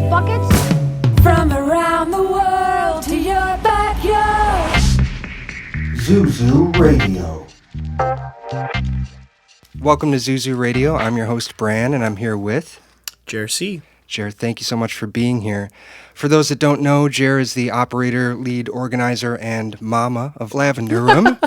buckets. From around the world to your backyard. Zuzu Radio. Welcome to Zuzu Radio. I'm your host, Bran, and I'm here with... Jare C. Jare, thank you so much for being here. For those that don't know, Jare is the operator, lead organizer, and mama of Lavender Room,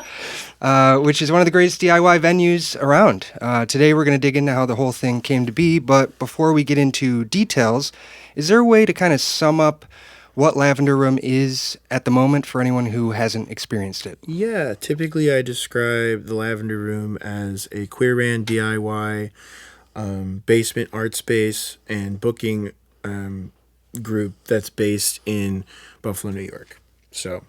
which is one of the greatest DIY venues around. Today we're going to dig into how the whole thing came to be, but before we get into details, is there a way to kind of sum up what Lavender Room is at the moment for anyone who hasn't experienced it? Yeah, typically I describe the Lavender Room as a queer-ran DIY basement art space and booking group that's based in Buffalo, New York. So,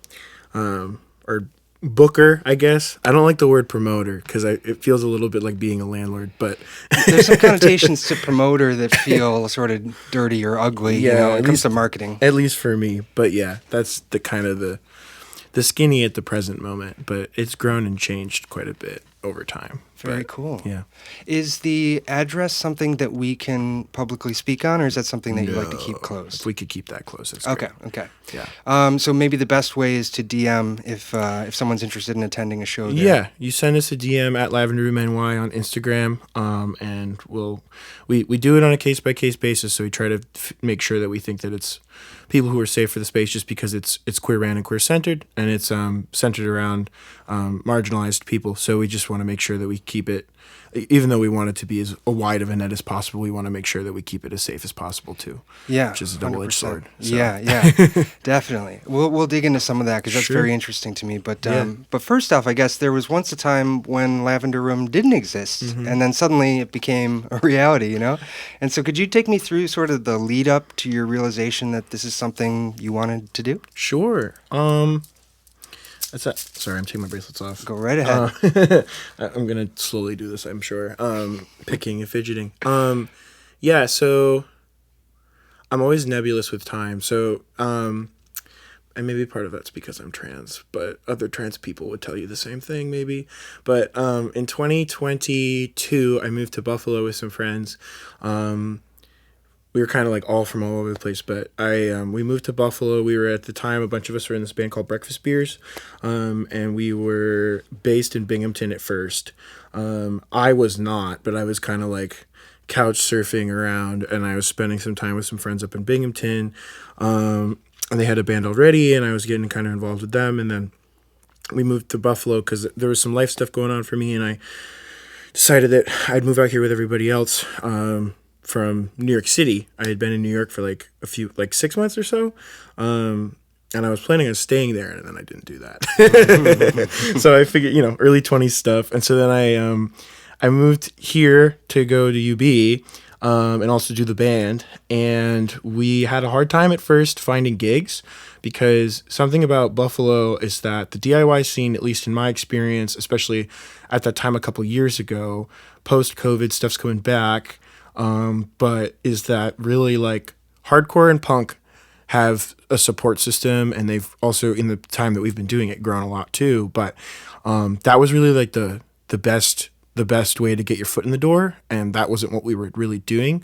or booker, I guess. I don't like the word promoter because it feels a little bit like being a landlord, but there's some connotations to promoter that feel sort of dirty or ugly, when it comes to marketing. At least for me. But yeah, that's the kind of the skinny at the present moment, but it's grown and changed quite a bit over time. Very cool. Yeah. Is the address something that we can publicly speak on, or is that something that you'd like to keep closed? If we could keep that close, that's okay. great. Okay. Yeah. So maybe the best way is to DM if someone's interested in attending a show there. Yeah, you send us a DM at Lavender Room NY on Instagram, and we do it on a case-by-case basis, so we try to make sure that we think that it's people who are safe for the space just because it's queer-ran and queer-centered, and it's centered around marginalized people, so we just want to make sure that we keep it, even though we want it to be as wide of a net as possible, we want to make sure that we keep it as safe as possible too. Yeah, which is a double-edged 100%. sword. So. Yeah, definitely. We'll dig into some of that because that's very interesting to me. But but first off, I guess there was once a time when Lavender Room didn't exist, and then suddenly it became a reality, And so, could you take me through sort of the lead up to your realization that this is something you wanted to do? Sure. That's that. Sorry, I'm taking my bracelets off. Go right ahead. I'm gonna slowly do this, I'm sure. Picking and fidgeting. Yeah. So I'm always nebulous with time. So and maybe part of that's because I'm trans, but other trans people would tell you the same thing, maybe. But in 2022, I moved to Buffalo with some friends. We were kind of like all from all over the place, but we moved to Buffalo. We were at the time, a bunch of us were in this band called Breakfast Beers, and we were based in Binghamton at first. I was not, but I was kind of like couch surfing around, and I was spending some time with some friends up in Binghamton, and they had a band already, and I was getting kind of involved with them, and then we moved to Buffalo because there was some life stuff going on for me, and I decided that I'd move out here with everybody else, from New York City. I had been in New York for like 6 months or so. And I was planning on staying there, and then I didn't do that. So I figured, early 20s stuff. And so then I moved here to go to UB, and also do the band. And we had a hard time at first finding gigs because something about Buffalo is that the DIY scene, at least in my experience, especially at that time a couple years ago, post-COVID, stuff's coming back. But is that really like hardcore and punk have a support system, and they've also, in the time that we've been doing it, grown a lot too. But that was really like the best way to get your foot in the door, and that wasn't what we were really doing.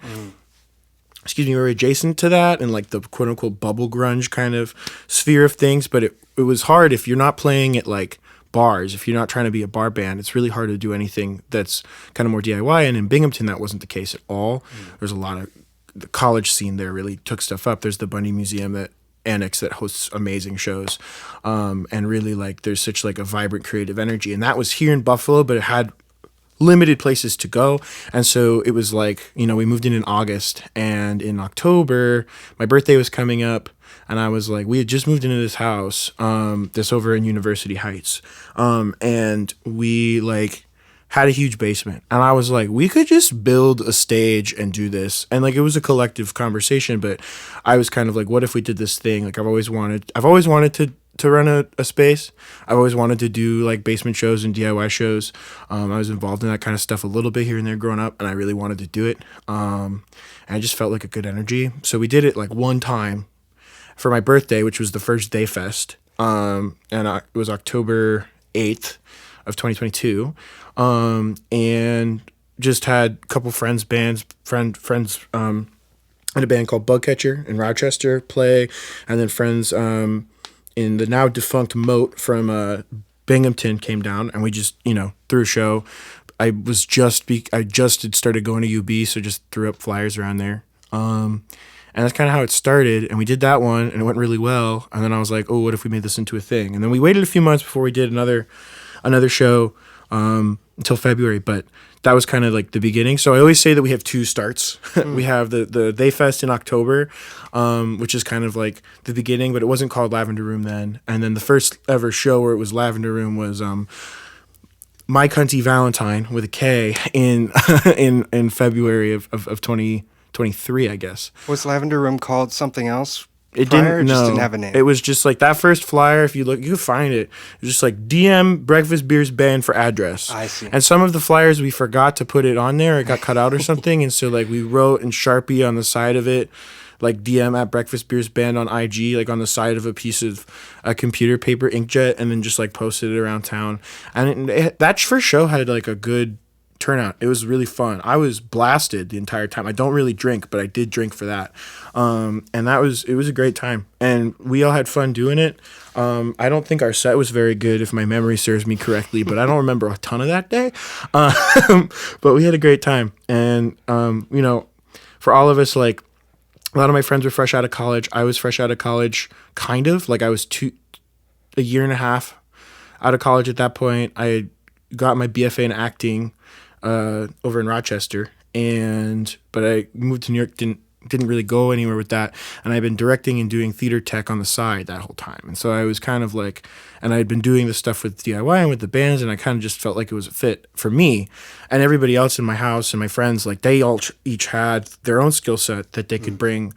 We were adjacent to that and like the quote unquote bubble grunge kind of sphere of things, but it was hard if you're not playing at like bars. If you're not trying to be a bar band, it's really hard to do anything that's kind of more DIY. And in Binghamton, that wasn't the case at all. There's a lot of the college scene there really took stuff up. There's the Bundy Museum Annex that hosts amazing shows, and really like there's such like a vibrant creative energy. And that was here in Buffalo, but it had limited places to go. And so it was like, we moved in August, and in October my birthday was coming up. And I was like, we had just moved into this house, this over in University Heights. And we like had a huge basement. And I was like, we could just build a stage and do this. And like, it was a collective conversation, but I was kind of like, what if we did this thing? Like I've always wanted to run a space. I've always wanted to do like basement shows and DIY shows. I was involved in that kind of stuff a little bit here and there growing up, and I really wanted to do it. And I just felt like a good energy. So we did it like one time for my birthday, which was the first Day Fest, and it was October 8th of 2022, and just had a couple friends had a band called Bugcatcher in Rochester play, and then friends in the now defunct Moat from Binghamton came down, and we just threw a show. I just had started going to UB, so just threw up flyers around there. And that's kind of how it started. And we did that one, and it went really well. And then I was like, oh, what if we made this into a thing? And then we waited a few months before we did another show until February. But that was kind of like the beginning. So I always say that we have two starts. We have the They Fest in October, which is kind of like the beginning, but it wasn't called Lavender Room then. And then the first ever show where it was Lavender Room was My Cunty Valentine with a K in in February of 2023, I guess. Was Lavender Room called something else? It prior, or didn't. just No, didn't have a name. it was just like that first flyer. If you look, you can find it. It was just like DM Breakfast Beers Band for address. I see. And some of the flyers we forgot to put it on there. It got cut out or something. And so like we wrote in Sharpie on the side of it, like DM at Breakfast Beers Band on IG, like on the side of a piece of a computer paper inkjet, and then just like posted it around town. And that first show had like a good turnout. It was really fun. I was blasted the entire time. I don't really drink, but I did drink for that. And it was a great time. And we all had fun doing it. I don't think our set was very good, if my memory serves me correctly, but I don't remember a ton of that day. But we had a great time. And, for all of us, like, a lot of my friends were fresh out of college. I was fresh out of college, kind of. Like, I was a year and a half out of college at that point. I got my BFA in acting over in Rochester, but I moved to New York, didn't really go anywhere with that, and I've been directing and doing theater tech on the side that whole time. And so I was kind of like, and I'd been doing this stuff with DIY and with the bands, and I kind of just felt like it was a fit for me. And everybody else in my house and my friends, like, they all each had their own skill set that they could bring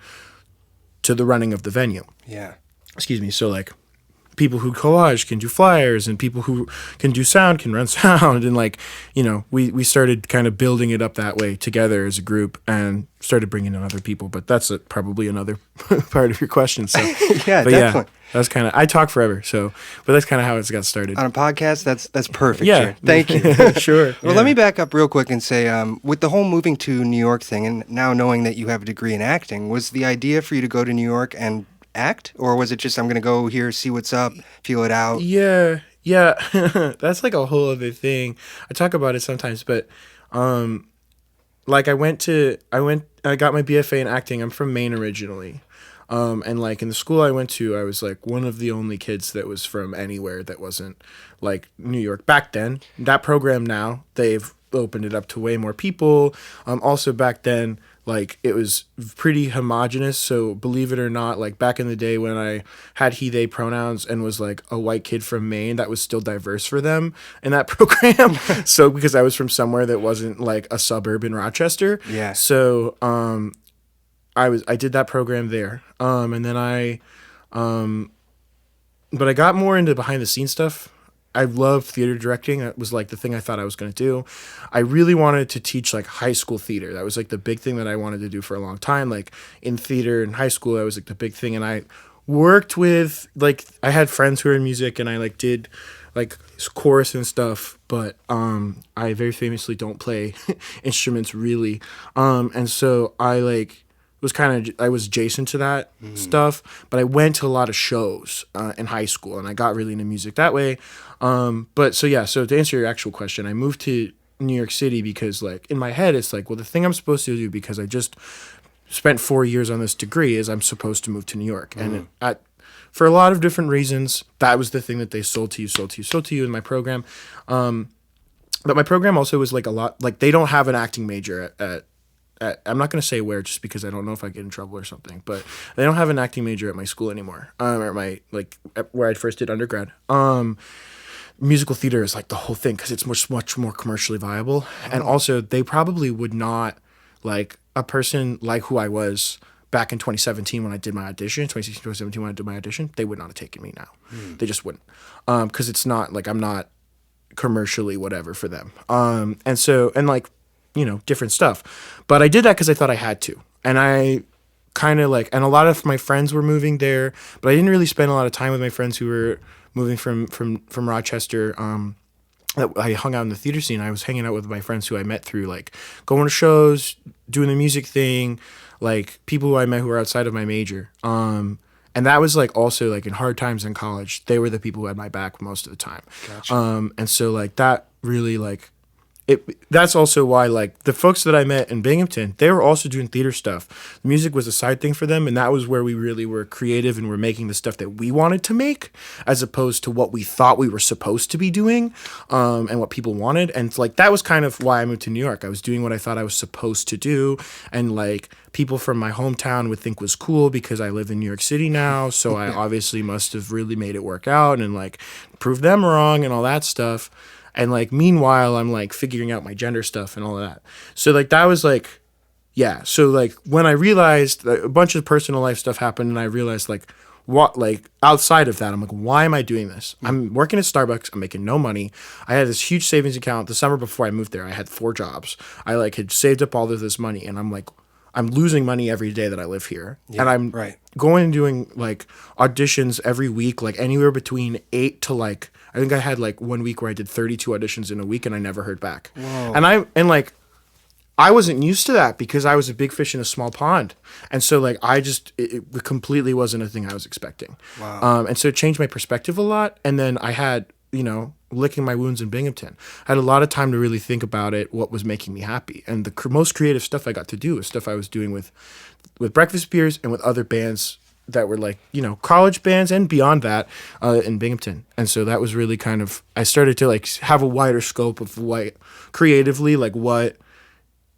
to the running of the venue. Yeah. Excuse me. So like, people who collage can do flyers, and people who can do sound can run sound, and like, we started kind of building it up that way together as a group, and started bringing in other people. But that's probably another part of your question. So Yeah, but definitely. that's kind of, I talk forever, but that's kind of how it got started. On a podcast, that's perfect. Yeah. Jared. Thank you. Sure. Well, let me back up real quick and say, with the whole moving to New York thing, and now knowing that you have a degree in acting, was the idea for you to go to New York and act, or was it just, I'm gonna go here, see what's up, feel it out? Yeah. That's like a whole other thing. I talk about it sometimes, but like I got my BFA in acting. I'm from Maine originally. And like in the school I went to, I was like one of the only kids that was from anywhere that wasn't like New York back then. That program now, they've opened it up to way more people. Also back then, like, it was pretty homogenous. So believe it or not, like back in the day when I had he, they pronouns and was like a white kid from Maine, that was still diverse for them in that program. So because I was from somewhere that wasn't like a suburb in Rochester. Yeah. So I did that program there. And then but I got more into behind the scenes stuff. I love theater directing. That was like the thing I thought I was going to do. I really wanted to teach like high school theater. That was like the big thing that I wanted to do for a long time. Like in theater in high school, that was like the big thing. And I worked with, like, I had friends who were in music, and I like did like chorus and stuff, but I very famously don't play instruments really. And so I like I was adjacent to that stuff, but I went to a lot of shows in high school, and I got really into music that way. So to answer your actual question, I moved to New York City because, like, in my head, it's like, well, the thing I'm supposed to do, because I just spent 4 years on this degree, is I'm supposed to move to New York. And for a lot of different reasons, that was the thing that they sold to you in my program. But my program also was like a lot, like, they don't have an acting major at I'm not going to say where, just because I don't know if I get in trouble or something, but they don't have an acting major at my school anymore, or where I first did undergrad. Musical theater is like the whole thing, because it's much more commercially viable. And also, they probably would not, like, a person like who I was back in 2017 when I did my audition, 2016, 2017 when I did my audition, they would not have taken me now. They just wouldn't. Because it's not, like, I'm not commercially whatever for them. Different stuff. But I did that because I thought I had to. And I kind of and a lot of my friends were moving there, but I didn't really spend a lot of time with my friends who were moving from Rochester. I hung out in the theater scene. I was hanging out with my friends who I met through, like, going to shows, doing the music thing, like people who I met who were outside of my major. And that was like also like in hard times in college, they were the people who had my back most of the time. Gotcha. And so like that really like that's also why like the folks that I met in Binghamton, they were also doing theater stuff. Music was a side thing for them, and that was where we really were creative and were making the stuff that we wanted to make, as opposed to what we thought we were supposed to be doing, and what people wanted. And like that was kind of why I moved to New York. I was doing what I thought I was supposed to do, and like people from my hometown would think was cool because I live in New York City now. So I obviously must have really made it work out and like proved them wrong and all that stuff. And like meanwhile I'm like figuring out my gender stuff and all of that. So like that was like, yeah. So like when I realized that a bunch of personal life stuff happened, and I realized like what, like outside of that, I'm like, why am I doing this? I'm working at Starbucks. I'm making no money. I had this huge savings account the summer before I moved there. I had 4 jobs. I like had saved up all of this money, and I'm like, I'm losing money every day that I live here. Yeah, and I'm right. going and doing like auditions every week, like anywhere between 8 to like, I think I had like 1 week where I did 32 auditions in a week and I never heard back. Whoa. And like I wasn't used to that because I was a big fish in a small pond. And so like I just it completely wasn't a thing I was expecting. Wow. And so it changed my perspective a lot. And then I had, you know, licking my wounds in Binghamton. I had a lot of time to really think about it, what was making me happy. And the most creative stuff I got to do was stuff I was doing with Breakfast Beers and with other bands that were like, you know, college bands and beyond that in Binghamton. And so that was really kind of, I started to like have a wider scope of what creatively, like what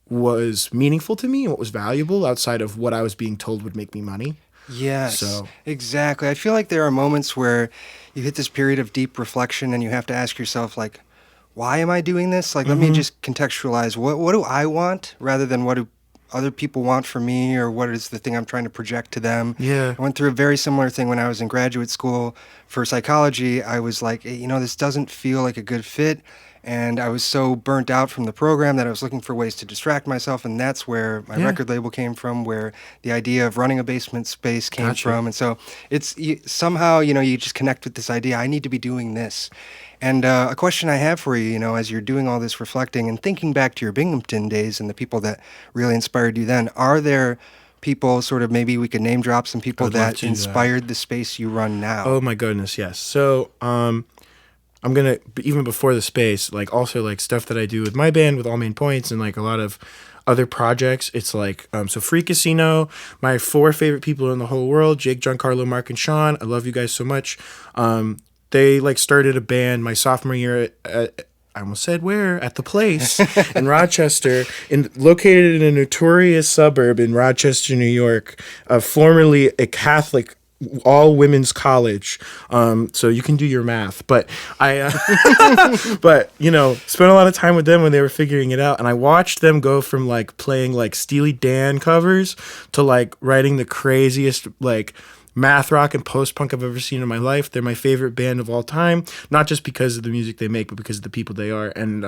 was meaningful to me and what was valuable outside of what I was being told would make me money. Yes, So- exactly. I feel like there are moments where you hit this period of deep reflection and you have to ask yourself, like, why am I doing this? Like, let me just contextualize. What do I want rather than what do other people want from me, or what is the thing I'm trying to project to them? Yeah. I went through a very similar thing when I was in graduate school for psychology. I was like, you know, this doesn't feel like a good fit. And I was so burnt out from the program that I was looking for ways to distract myself. And that's where my record label came from, where the idea of running a basement space came Gotcha. from. And so it's somehow, you know, you just connect with this idea, I need to be doing this. And a question I have for you, you know, as you're doing all this reflecting and thinking back to your Binghamton days and the people that really inspired you then, are there people, sort of, maybe we could name drop some people I'd love that to do that. inspired the space you run now? Oh my goodness, yes. So I'm gonna, even before the space, like also like stuff that I do with my band with All Main Points and like a lot of other projects. It's like so Free Casino, my 4 favorite people in the whole world, Jake, Giancarlo, Mark, and Sean. I love you guys so much. They like started a band my sophomore year at I almost said where, at the Place in Rochester, located in a notorious suburb in Rochester, New York, formerly a Catholic all women's college. So you can do your math, but but you know, spent a lot of time with them when they were figuring it out. And I watched them go from like playing like Steely Dan covers to like writing the craziest like math rock and post-punk I've ever seen in my life. They're my favorite band of all time, not just because of the music they make, but because of the people they are. And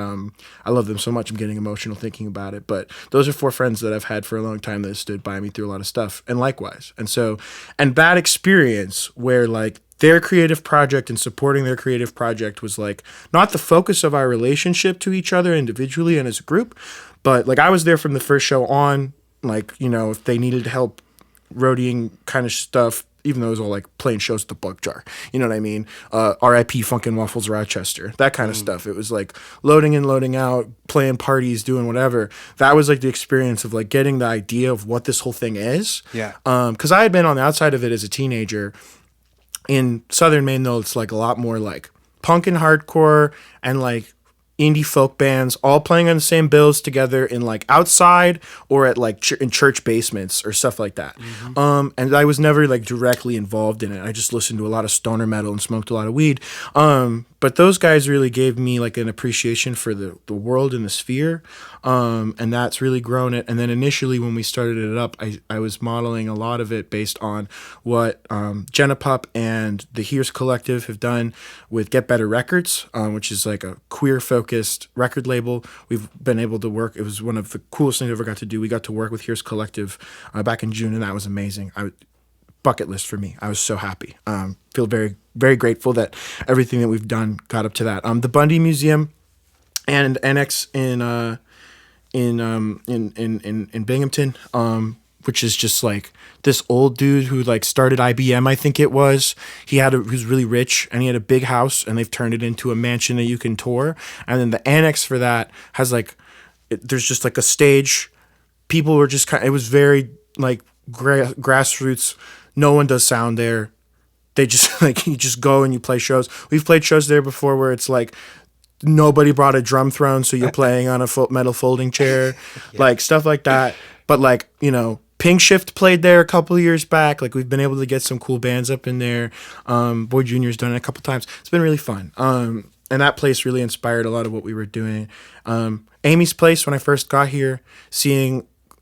I love them so much. I'm getting emotional thinking about it. But those are 4 friends that I've had for a long time that have stood by me through a lot of stuff, and likewise. And so, and that experience where like their creative project and supporting their creative project was like not the focus of our relationship to each other individually and as a group, but like I was there from the first show on, like, you know, if they needed help roadieing kind of stuff, even though it was all like playing shows at the Bug Jar, you know what I mean? R.I.P. Funkin' Waffles Rochester, that kind of stuff. It was like loading in, loading out, playing parties, doing whatever. That was like the experience of like getting the idea of what this whole thing is. Yeah. Because I had been on the outside of it as a teenager. In Southern Maine, though, it's like a lot more like punk and hardcore and like indie folk bands all playing on the same bills together in like outside or at like in church basements or stuff like that. And I was never like directly involved in it. I just listened to a lot of stoner metal and smoked a lot of weed. But those guys really gave me like an appreciation for the world and the sphere. And that's really grown it. And then initially when we started it up, I was modeling a lot of it based on what Jenna Pup and the Here's Collective have done with Get Better Records, which is like a queer-focused record label. We've been able to work. It was one of the coolest things I ever got to do. We got to work with Here's Collective back in June, and that was amazing. Bucket list for me. I was so happy. Feel very, very grateful that everything that we've done got up to that. The Bundy Museum and Annex in Binghamton. which is just like this old dude who like started IBM, I think it was. He was really rich and he had a big house and they've turned it into a mansion that you can tour. And then the annex for that has like, there's just like a stage. People were just it was very like grassroots. No one does sound there. They just like, you just go and you play shows. We've played shows there before where it's like, nobody brought a drum throne, so you're playing on a metal folding chair, like stuff like that. But like, you know, Pink Shift played there a couple of years back. Like we've been able to get some cool bands up in there. Boy Junior's done it a couple times. It's been really fun. And that place really inspired a lot of what we were doing. Amy's place, when I first got here,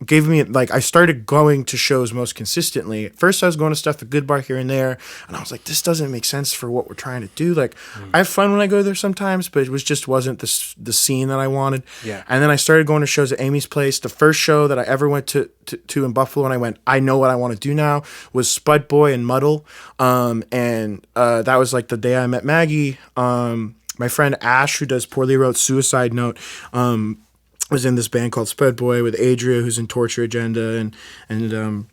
gave me, like, I started going to shows most consistently. At first I was going to stuff at Good Bar here and there, and I was like, this doesn't make sense for what we're trying to do. Like, I have fun when I go there sometimes, but it wasn't the scene that I wanted. Yeah. And then I started going to shows at Amy's place. The first show that I ever went to in Buffalo, and I went, I know what I want to do now, was Spud Boy and Muddle. That was like the day I met Maggie. My friend Ash, who does Poorly Wrote Suicide Note, was in this band called Spud Boy with Adria, who's in Torture Agenda, and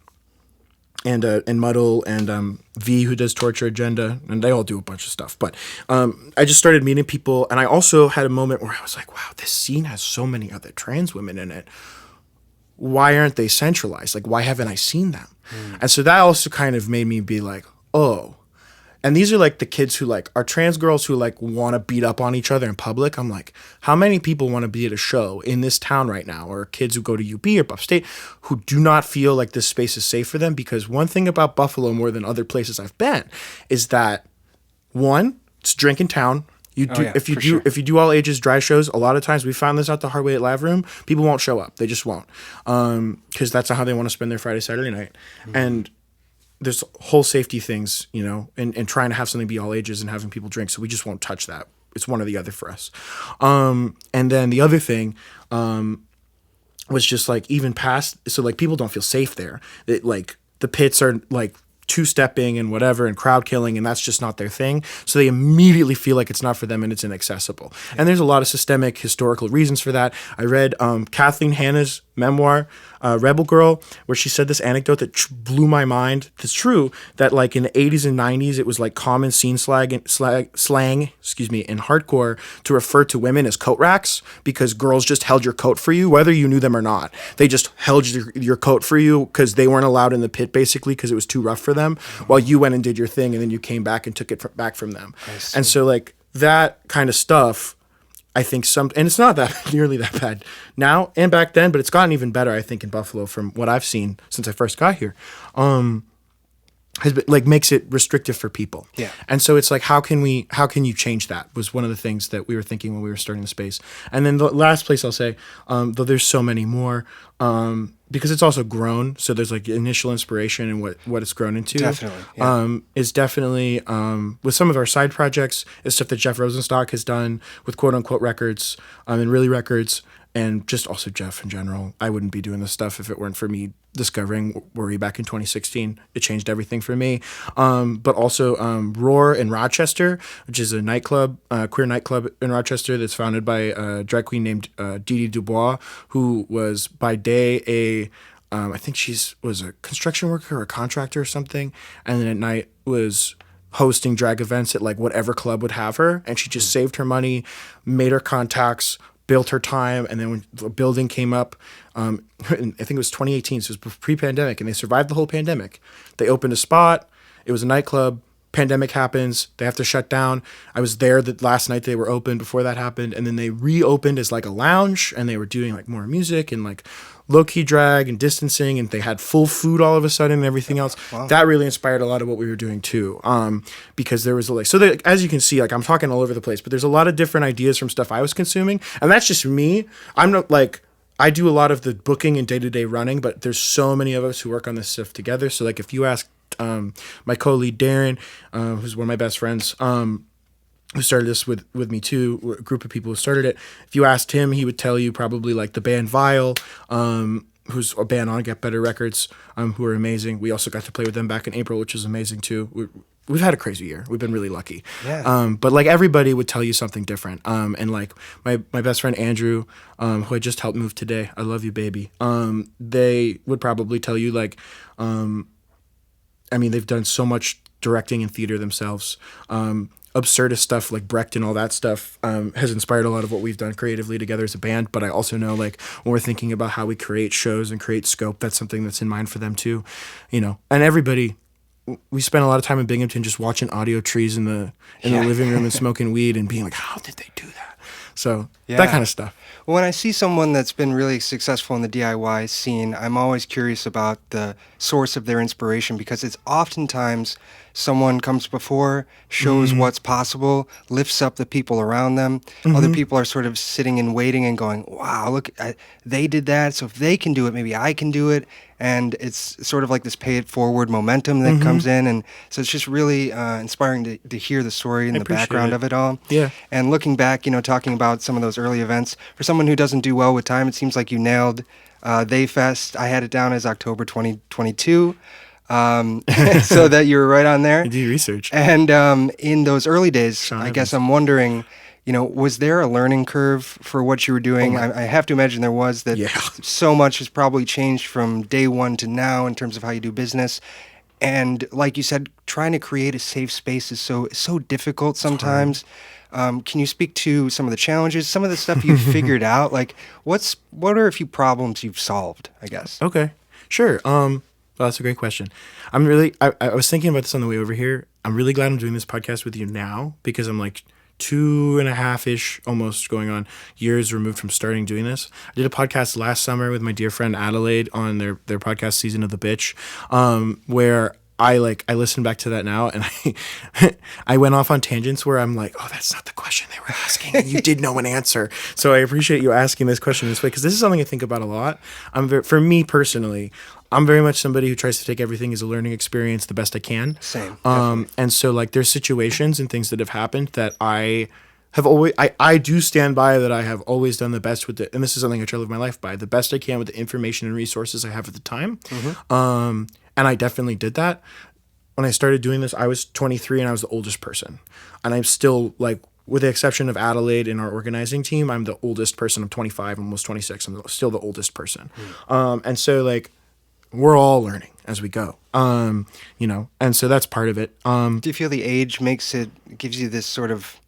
Muddle, and V, who does Torture Agenda, and they all do a bunch of stuff. But I just started meeting people, and I also had a moment where I was like, wow, this scene has so many other trans women in it. Why aren't they centralized? Like, why haven't I seen them? And so that also kind of made me be like, oh. And these are like the kids who like are trans girls who like want to beat up on each other in public. I'm like, how many people want to be at a show in this town right now, or kids who go to UB or Upstate who do not feel like this space is safe for them? Because one thing about Buffalo more than other places I've been is that, one, it's a drink in town. If you do all ages dry shows, a lot of times we found this out the hard way at Live Room, people won't show up. They just won't, because that's not how they want to spend their Friday, Saturday night. And there's whole safety things, you know, and trying to have something be all ages and having people drink. So we just won't touch that. It's one or the other for us. And then the other thing was just like even past. So like people don't feel safe there. Like the pits are like two-stepping and whatever and crowd killing, and that's just not their thing. So they immediately feel like it's not for them and it's inaccessible. And there's a lot of systemic historical reasons for that. I read Kathleen Hanna's memoir, Rebel Girl, where she said this anecdote that blew my mind. It's true that like in the 80s and 90s, it was like common scene slang, in hardcore to refer to women as coat racks, because girls just held your coat for you, whether you knew them or not. They just held your coat for you because they weren't allowed in the pit, basically, because it was too rough for them, while you went and did your thing, and then you came back and took it back from them. And so like that kind of stuff, I think and it's not that nearly that bad now and back then, but it's gotten even better, I think, in Buffalo from what I've seen since I first got here. Has been, like, makes it restrictive for people. Yeah. And so it's like, how can you change that, was one of the things that we were thinking when we were starting the space. And then the last place I'll say, though there's so many more, because it's also grown, so there's like initial inspiration and what it's grown into. Definitely. Yeah. Is definitely with some of our side projects is stuff that Jeff Rosenstock has done with Quote Unquote Records, and Really Records, and just also Jeff in general. I wouldn't be doing this stuff if it weren't for me discovering Worry back in 2016. It changed everything for me. But also Roar in Rochester, which is a nightclub, queer nightclub in Rochester that's founded by a drag queen named Didi Dubois, who was by day I think was a construction worker or a contractor or something, and then at night was hosting drag events at like whatever club would have her, and she just saved her money, made her contacts, built her time, and then when the building came up, I think it was 2018, so it was pre-pandemic, and they survived the whole pandemic. They opened a spot, it was a nightclub, pandemic happens, they have to shut down. I was there the last night they were open before that happened, and then they reopened as like a lounge, and they were doing like more music and like low-key drag and distancing, and they had full food all of a sudden and everything else. Wow. That really inspired a lot of what we were doing too, because there was as you can see, like I'm talking all over the place, but there's a lot of different ideas from stuff I was consuming, and that's just me. I'm not like, I do a lot of the booking and day-to-day running, but there's so many of us who work on this stuff together. So like if you ask my co-lead Darren, who's one of my best friends, who started this with me too, a group of people who started it. If you asked him, he would tell you probably like the band Vile, who's a band on Get Better Records, who are amazing. We also got to play with them back in April, which is amazing too. we've had a crazy year. We've been really lucky. Yeah. But like everybody would tell you something different. And like my best friend Andrew, who I just helped move today, I love you, baby. They would probably tell you like, I mean, they've done so much directing and theater themselves. Absurdist stuff like Brecht and all that stuff has inspired a lot of what we've done creatively together as a band. But I also know like when we're thinking about how we create shows and create scope, that's something that's in mind for them too, you know. And everybody, we spent a lot of time in Binghamton just watching audio trees in the living room and smoking weed and being like, how did they do that? So that kind of stuff. Well, when I see someone that's been really successful in the DIY scene, I'm always curious about the source of their inspiration, because it's oftentimes someone comes before, shows what's possible, lifts up the people around them. Other people are sort of sitting and waiting and going, wow, look, they did that, so if they can do it, maybe I can do it. And it's sort of like this pay it forward momentum that comes in. And so it's just really inspiring to hear the story and the background of it all. Yeah. And looking back, you know, talking about some of those early events, for someone who doesn't do well with time, it seems like you nailed They Fest. I had it down as October 2022. So that you were right on there. I do research. And in those early days, I guess I'm wondering, you know, was there a learning curve for what you were doing? I have to imagine there was. That so much has probably changed from day one to now in terms of how you do business. And like you said, trying to create a safe space is so difficult sometimes. Can you speak to some of the challenges, some of the stuff you've figured out? Like, what are a few problems you've solved, I guess? Okay, sure. Well, that's a great question. I was thinking about this on the way over here. I'm really glad I'm doing this podcast with you now, because I'm like 2.5-ish, almost going on years removed from starting doing this. I did a podcast last summer with my dear friend Adelaide on their podcast Season of the Bitch, where I listened back to that now, and I went off on tangents where I'm like, oh, that's not the question they were asking, and you did know an answer. So I appreciate you asking this question this way, because this is something I think about a lot. For me personally, I'm very much somebody who tries to take everything as a learning experience the best I can. Same. And so like there's situations and things that have happened that I have always, I do stand by that I have always done the best with it. And this is something I try to live my life by, the best I can with the information and resources I have at the time. And I definitely did that. When I started doing this, I was 23 and I was the oldest person. And I'm still like, with the exception of Adelaide in our organizing team, I'm the oldest person. I'm 25, almost 26. I'm still the oldest person. And so like, we're all learning as we go, you know, and so that's part of it. Do you feel the age gives you this sort of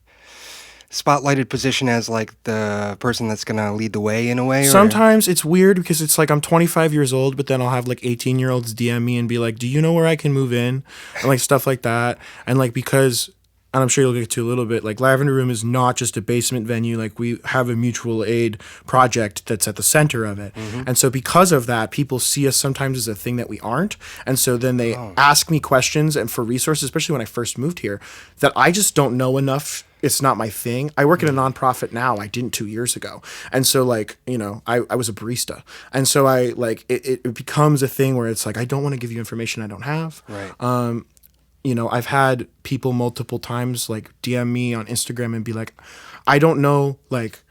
spotlighted position as like the person that's going to lead the way in a way? Sometimes it's weird because it's like I'm 25 years old, but then I'll have like 18-year-olds DM me and be like, do you know where I can move in? And like stuff like that. And like, because, and I'm sure you'll get to a little bit, like Lavender Room is not just a basement venue. Like we have a mutual aid project that's at the center of it. And so because of that, people see us sometimes as a thing that we aren't. And so then they ask me questions and for resources, especially when I first moved here, that I just don't know enough. It's not my thing. I work at a nonprofit now. I didn't 2 years ago. And so like, you know, I was a barista. And so I like, it becomes a thing where it's like, I don't want to give you information I don't have. Right. You know, I've had people multiple times like DM me on Instagram and be like, I don't know like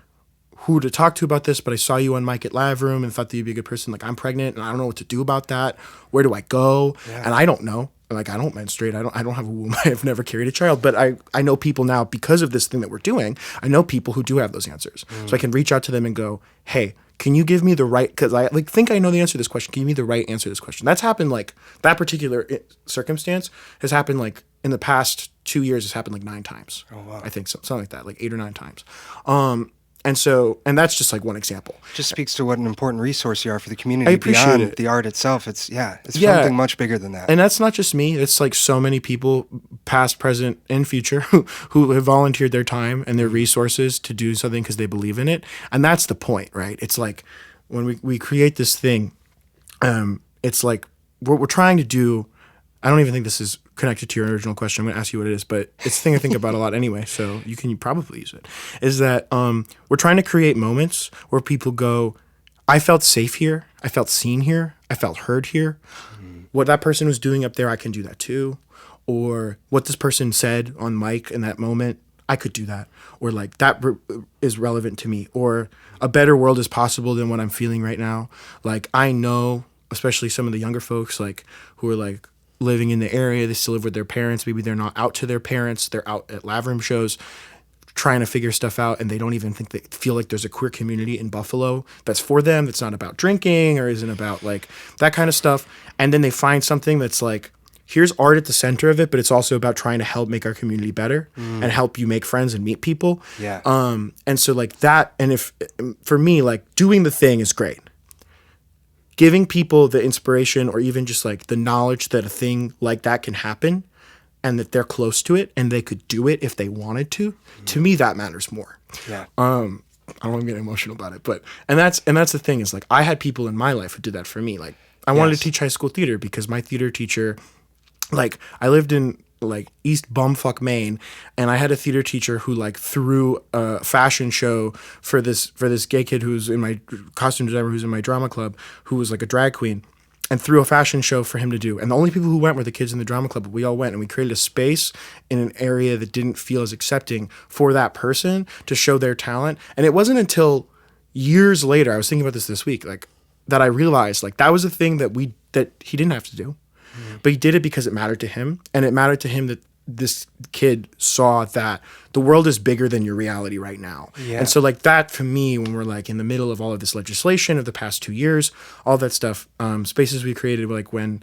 who to talk to about this, but I saw you on Mike at Live Room and thought that you'd be a good person. Like I'm pregnant and I don't know what to do about that. Where do I go? Yeah. And I don't know. Like I don't menstruate. I don't have a womb. I've never carried a child, but I know people now because of this thing that we're doing. I know people who do have those answers. So I can reach out to them and go, hey, can you give me the right, because I like think I know the answer to this question. Can you give me the right answer to this question? That's happened like, that particular circumstance has happened like in the past 2 years, it's happened like 9 times. Oh, wow. I think so, something like that, like 8 or 9 times. And that's just like one example. Just speaks to what an important resource you are for the community. I appreciate beyond it. The art itself. It's something much bigger than that. And that's not just me. It's like so many people, past, present, and future, who have volunteered their time and their resources to do something because they believe in it. And that's the point, right? It's like when we create this thing, it's like what we're trying to do. I don't even think this is connected to your original question. I'm going to ask you what it is, but it's a thing I think about a lot anyway, so you can probably use it, is that we're trying to create moments where people go, I felt safe here, I felt seen here, I felt heard here. What that person was doing up there, I can do that too. Or what this person said on mic in that moment, I could do that. Or like that is relevant to me. Or a better world is possible than what I'm feeling right now. Like I know, especially some of the younger folks like who are like, living in the area. They still live with their parents. Maybe they're not out to their parents. They're out at Lavender shows trying to figure stuff out, and they don't even think they feel like there's a queer community in Buffalo that's for them, that's not about drinking or isn't about like that kind of stuff. And then they find something that's like, here's art at the center of it, but it's also about trying to help make our community better and help you make friends and meet people. Yeah. And so like that, and if for me, like doing the thing is great. Giving people the inspiration or even just like the knowledge that a thing like that can happen and that they're close to it and they could do it if they wanted to me, that matters more. Yeah. I don't want to get emotional about it, but, and that's the thing is like, I had people in my life who did that for me. Like I wanted to teach high school theater because my theater teacher, like I lived in like East Bumfuck, Maine, and I had a theater teacher who like threw a fashion show for this gay kid who's in my costume designer, who's in my drama club, who was like a drag queen, and threw a fashion show for him to do. And the only people who went were the kids in the drama club, but we all went and we created a space in an area that didn't feel as accepting for that person to show their talent. And it wasn't until years later, I was thinking about this week, like that I realized like that was a thing that he didn't have to do. But he did it because it mattered to him, and it mattered to him that this kid saw that the world is bigger than your reality right now. Yeah. And so like that for me, when we're like in the middle of all of this legislation of the past 2 years, all that stuff, spaces we created, like when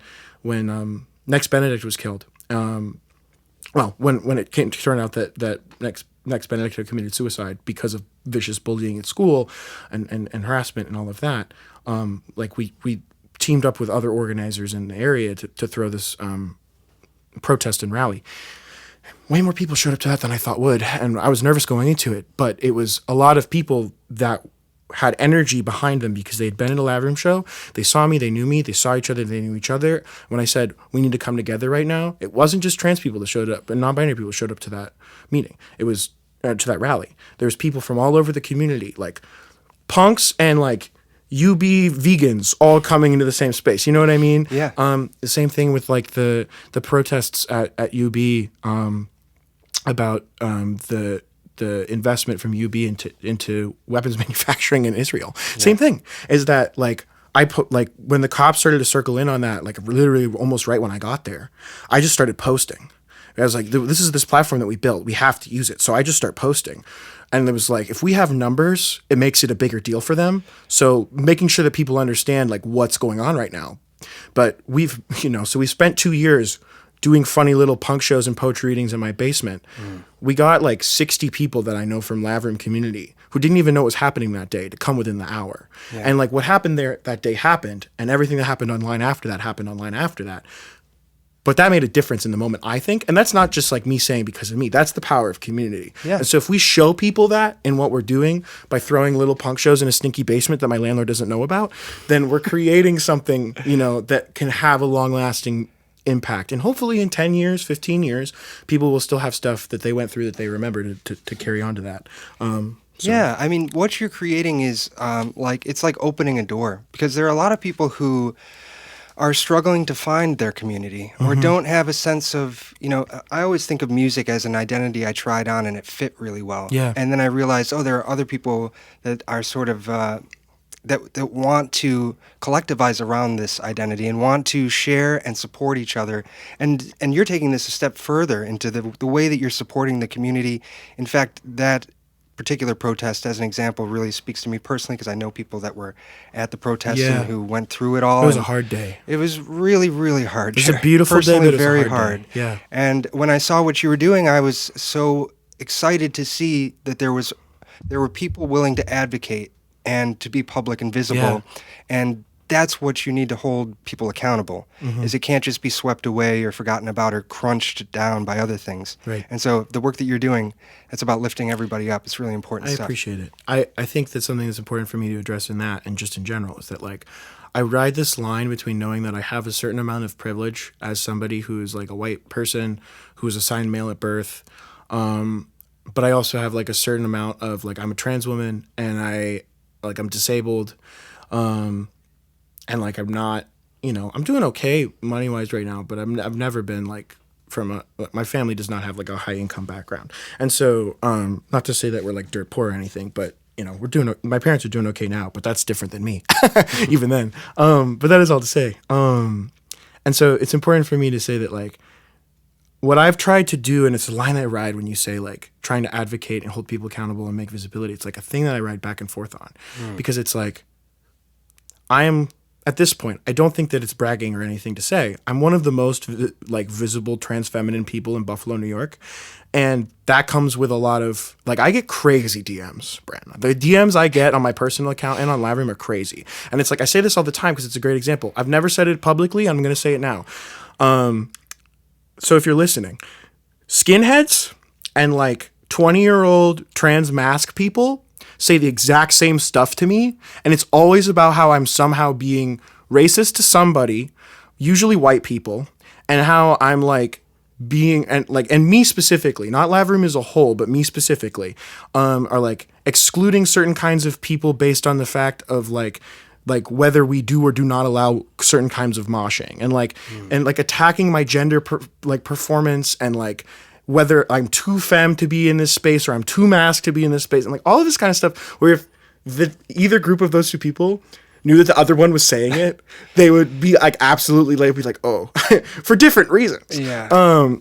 Next Benedict was killed. Well, when it came to turn out that Next Benedict had committed suicide because of vicious bullying at school and harassment and all of that, like we teamed up with other organizers in the area to throw this protest and rally. Way more people showed up to that than I thought would, and I was nervous going into it, but it was a lot of people that had energy behind them because they had been at a Lavender show. They saw me, they knew me, they saw each other, they knew each other. When I said, we need to come together right now, it wasn't just trans people that showed up, but non-binary people showed up to that meeting. It was to that rally. There was people from all over the community, like punks and like UB vegans all coming into the same space. You know what I mean? Yeah. The same thing with like the protests at UB about the investment from UB into weapons manufacturing in Israel. Yeah. Same thing is that like I put like when the cops started to circle in on that, like literally almost right when I got there, I just started posting. I was like, this is this platform that we built. We have to use it. So I just start posting. And it was like, if we have numbers, it makes it a bigger deal for them. So making sure that people understand like what's going on right now. But we've, so we spent 2 years doing funny little punk shows and poetry readings in my basement. We got like 60 people that I know from Laverne community who didn't even know what was happening that day to come within the hour. Yeah. And like what happened there that day happened, and everything that happened online after that happened online after that. But that made a difference in the moment, I think. And that's not just like me saying because of me. That's the power of community. Yeah. And so if we show people that in what we're doing by throwing little punk shows in a stinky basement that my landlord doesn't know about, then we're creating something, that can have a long-lasting impact. And hopefully in 10 years, 15 years, people will still have stuff that they went through that they remember to carry on to that. Yeah, I mean, what you're creating is it's like opening a door, because there are a lot of people who are struggling to find their community or don't have a sense of, I always think of music as an identity I tried on and it fit really well. Yeah. And then I realized, there are other people that are sort of, that want to collectivize around this identity and want to share and support each other. And you're taking this a step further into the way that you're supporting the community. In fact, that particular protest, as an example, really speaks to me personally, because I know people that were at the protest and who went through it all. It was a hard day. It was really, really hard. It was a beautiful day, but it was very a hard day. Yeah. And when I saw what you were doing, I was so excited to see that there were people willing to advocate and to be public and visible. Yeah. And that's what you need to hold people accountable, is it can't just be swept away or forgotten about or crunched down by other things. Right. And so the work that you're doing, it's about lifting everybody up. It's really important stuff. I appreciate it. I think that something that's important for me to address in that, and just in general, is that like I ride this line between knowing that I have a certain amount of privilege as somebody who's like a white person who was assigned male at birth, but I also have like a certain amount of like I'm a trans woman and I'm disabled, and like I'm not, I'm doing okay money wise right now, but I've never been like my family does not have like a high income background, and so not to say that we're like dirt poor or anything, but my parents are doing okay now, but that's different than me, even then. But that is all to say. And And so it's important for me to say that like what I've tried to do, and it's a line I ride when you say like trying to advocate and hold people accountable and make visibility. It's like a thing that I ride back and forth on because it's like I am at this point, I don't think that it's bragging or anything to say. I'm one of the most like visible trans feminine people in Buffalo, New York. And that comes with a lot of like I get crazy DMs, Brandon. The DMs I get on my personal account and on Lavender are crazy. And it's like I say this all the time because it's a great example. I've never said it publicly. I'm going to say it now. So if you're listening, skinheads and like 20-year-old trans mask people say the exact same stuff to me, and it's always about how I'm somehow being racist to somebody, usually white people, and how I'm like being and me specifically, not Lavroom as a whole, but me specifically, are like excluding certain kinds of people based on the fact of like whether we do or do not allow certain kinds of moshing and like attacking my gender performance and like whether I'm too femme to be in this space or I'm too masked to be in this space and like all of this kind of stuff where if either group of those two people knew that the other one was saying it, they would be like absolutely like be like, oh, for different reasons. Yeah.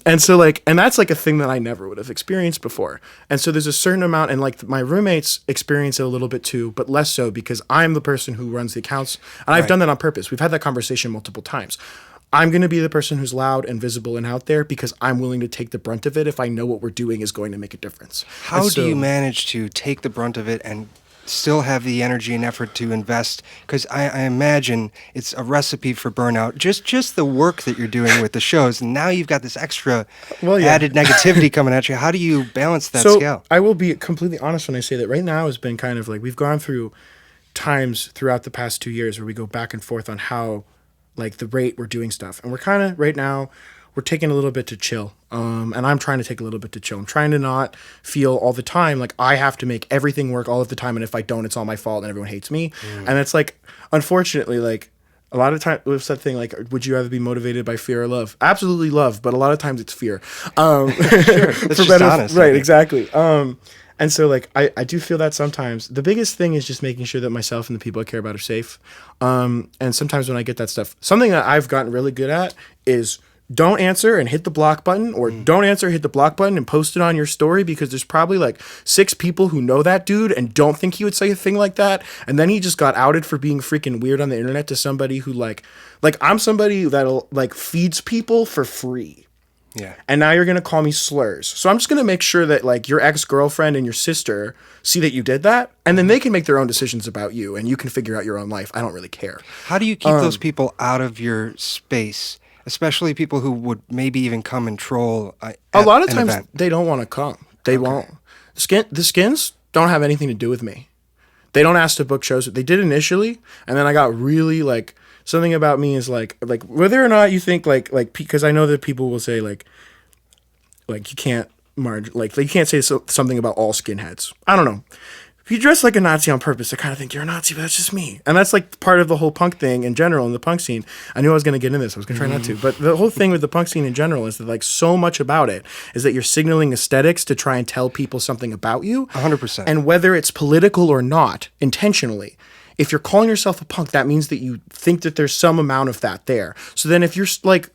And so like, and that's like a thing that I never would have experienced before. And so there's a certain amount, and like my roommates experience it a little bit too, but less so because I'm the person who runs the accounts, and I've done that on purpose. We've had that conversation multiple times. I'm going to be the person who's loud and visible and out there because I'm willing to take the brunt of it if I know what we're doing is going to make a difference. How do you manage to take the brunt of it and still have the energy and effort to invest? Because I imagine it's a recipe for burnout. Just the work that you're doing with the shows, and now you've got this extra added negativity coming at you. How do you balance that scale? I will be completely honest when I say that right now has been kind of like we've gone through times throughout the past 2 years where we go back and forth on how like the rate we're doing stuff, and we're kind of right now we're taking a little bit to chill, and I'm trying to take a little bit to chill. I'm trying to not feel all the time like I have to make everything work all of the time, and if I don't, it's all my fault and everyone hates me. And it's like, unfortunately, like a lot of times with that thing like, would you rather be motivated by fear or love? Absolutely love, but a lot of times it's fear. Sure. That's just honest, right? Exactly. And so, like, I do feel that sometimes. The biggest thing is just making sure that myself and the people I care about are safe. And sometimes when I get that stuff, something that I've gotten really good at is don't answer and hit the block button, or don't answer, hit the block button and post it on your story, because there's probably like 6 people who know that dude and don't think he would say a thing like that. And then he just got outed for being freaking weird on the internet to somebody who like I'm somebody that'll like feeds people for free. Yeah. And now you're going to call me slurs. So I'm just going to make sure that like your ex-girlfriend and your sister see that you did that, and then they can make their own decisions about you and you can figure out your own life. I don't really care. How do you keep those people out of your space, especially people who would maybe even come and troll a lot of times event? They don't want to come. They won't. The skins don't have anything to do with me. They don't ask to book shows. They did initially, and then I got really like, something about me is like whether or not you think like because I know that people will say like you can't you can't say something about all skinheads. I don't know. If you dress like a Nazi on purpose, I kind of think you're a Nazi, but that's just me. And that's like part of the whole punk thing in general in the punk scene. I knew I was going to get into this. I was going to try not to. But the whole thing with the punk scene in general is that like so much about it is that you're signaling aesthetics to try and tell people something about you. 100%. And whether it's political or not, intentionally, if you're calling yourself a punk, that means that you think that there's some amount of that there. So then if you're like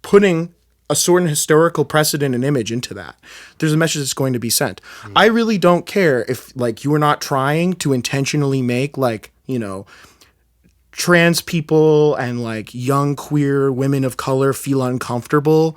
putting a certain historical precedent and image into that, there's a message that's going to be sent. I really don't care if like you are not trying to intentionally make like, you know, trans people and like young queer women of color feel uncomfortable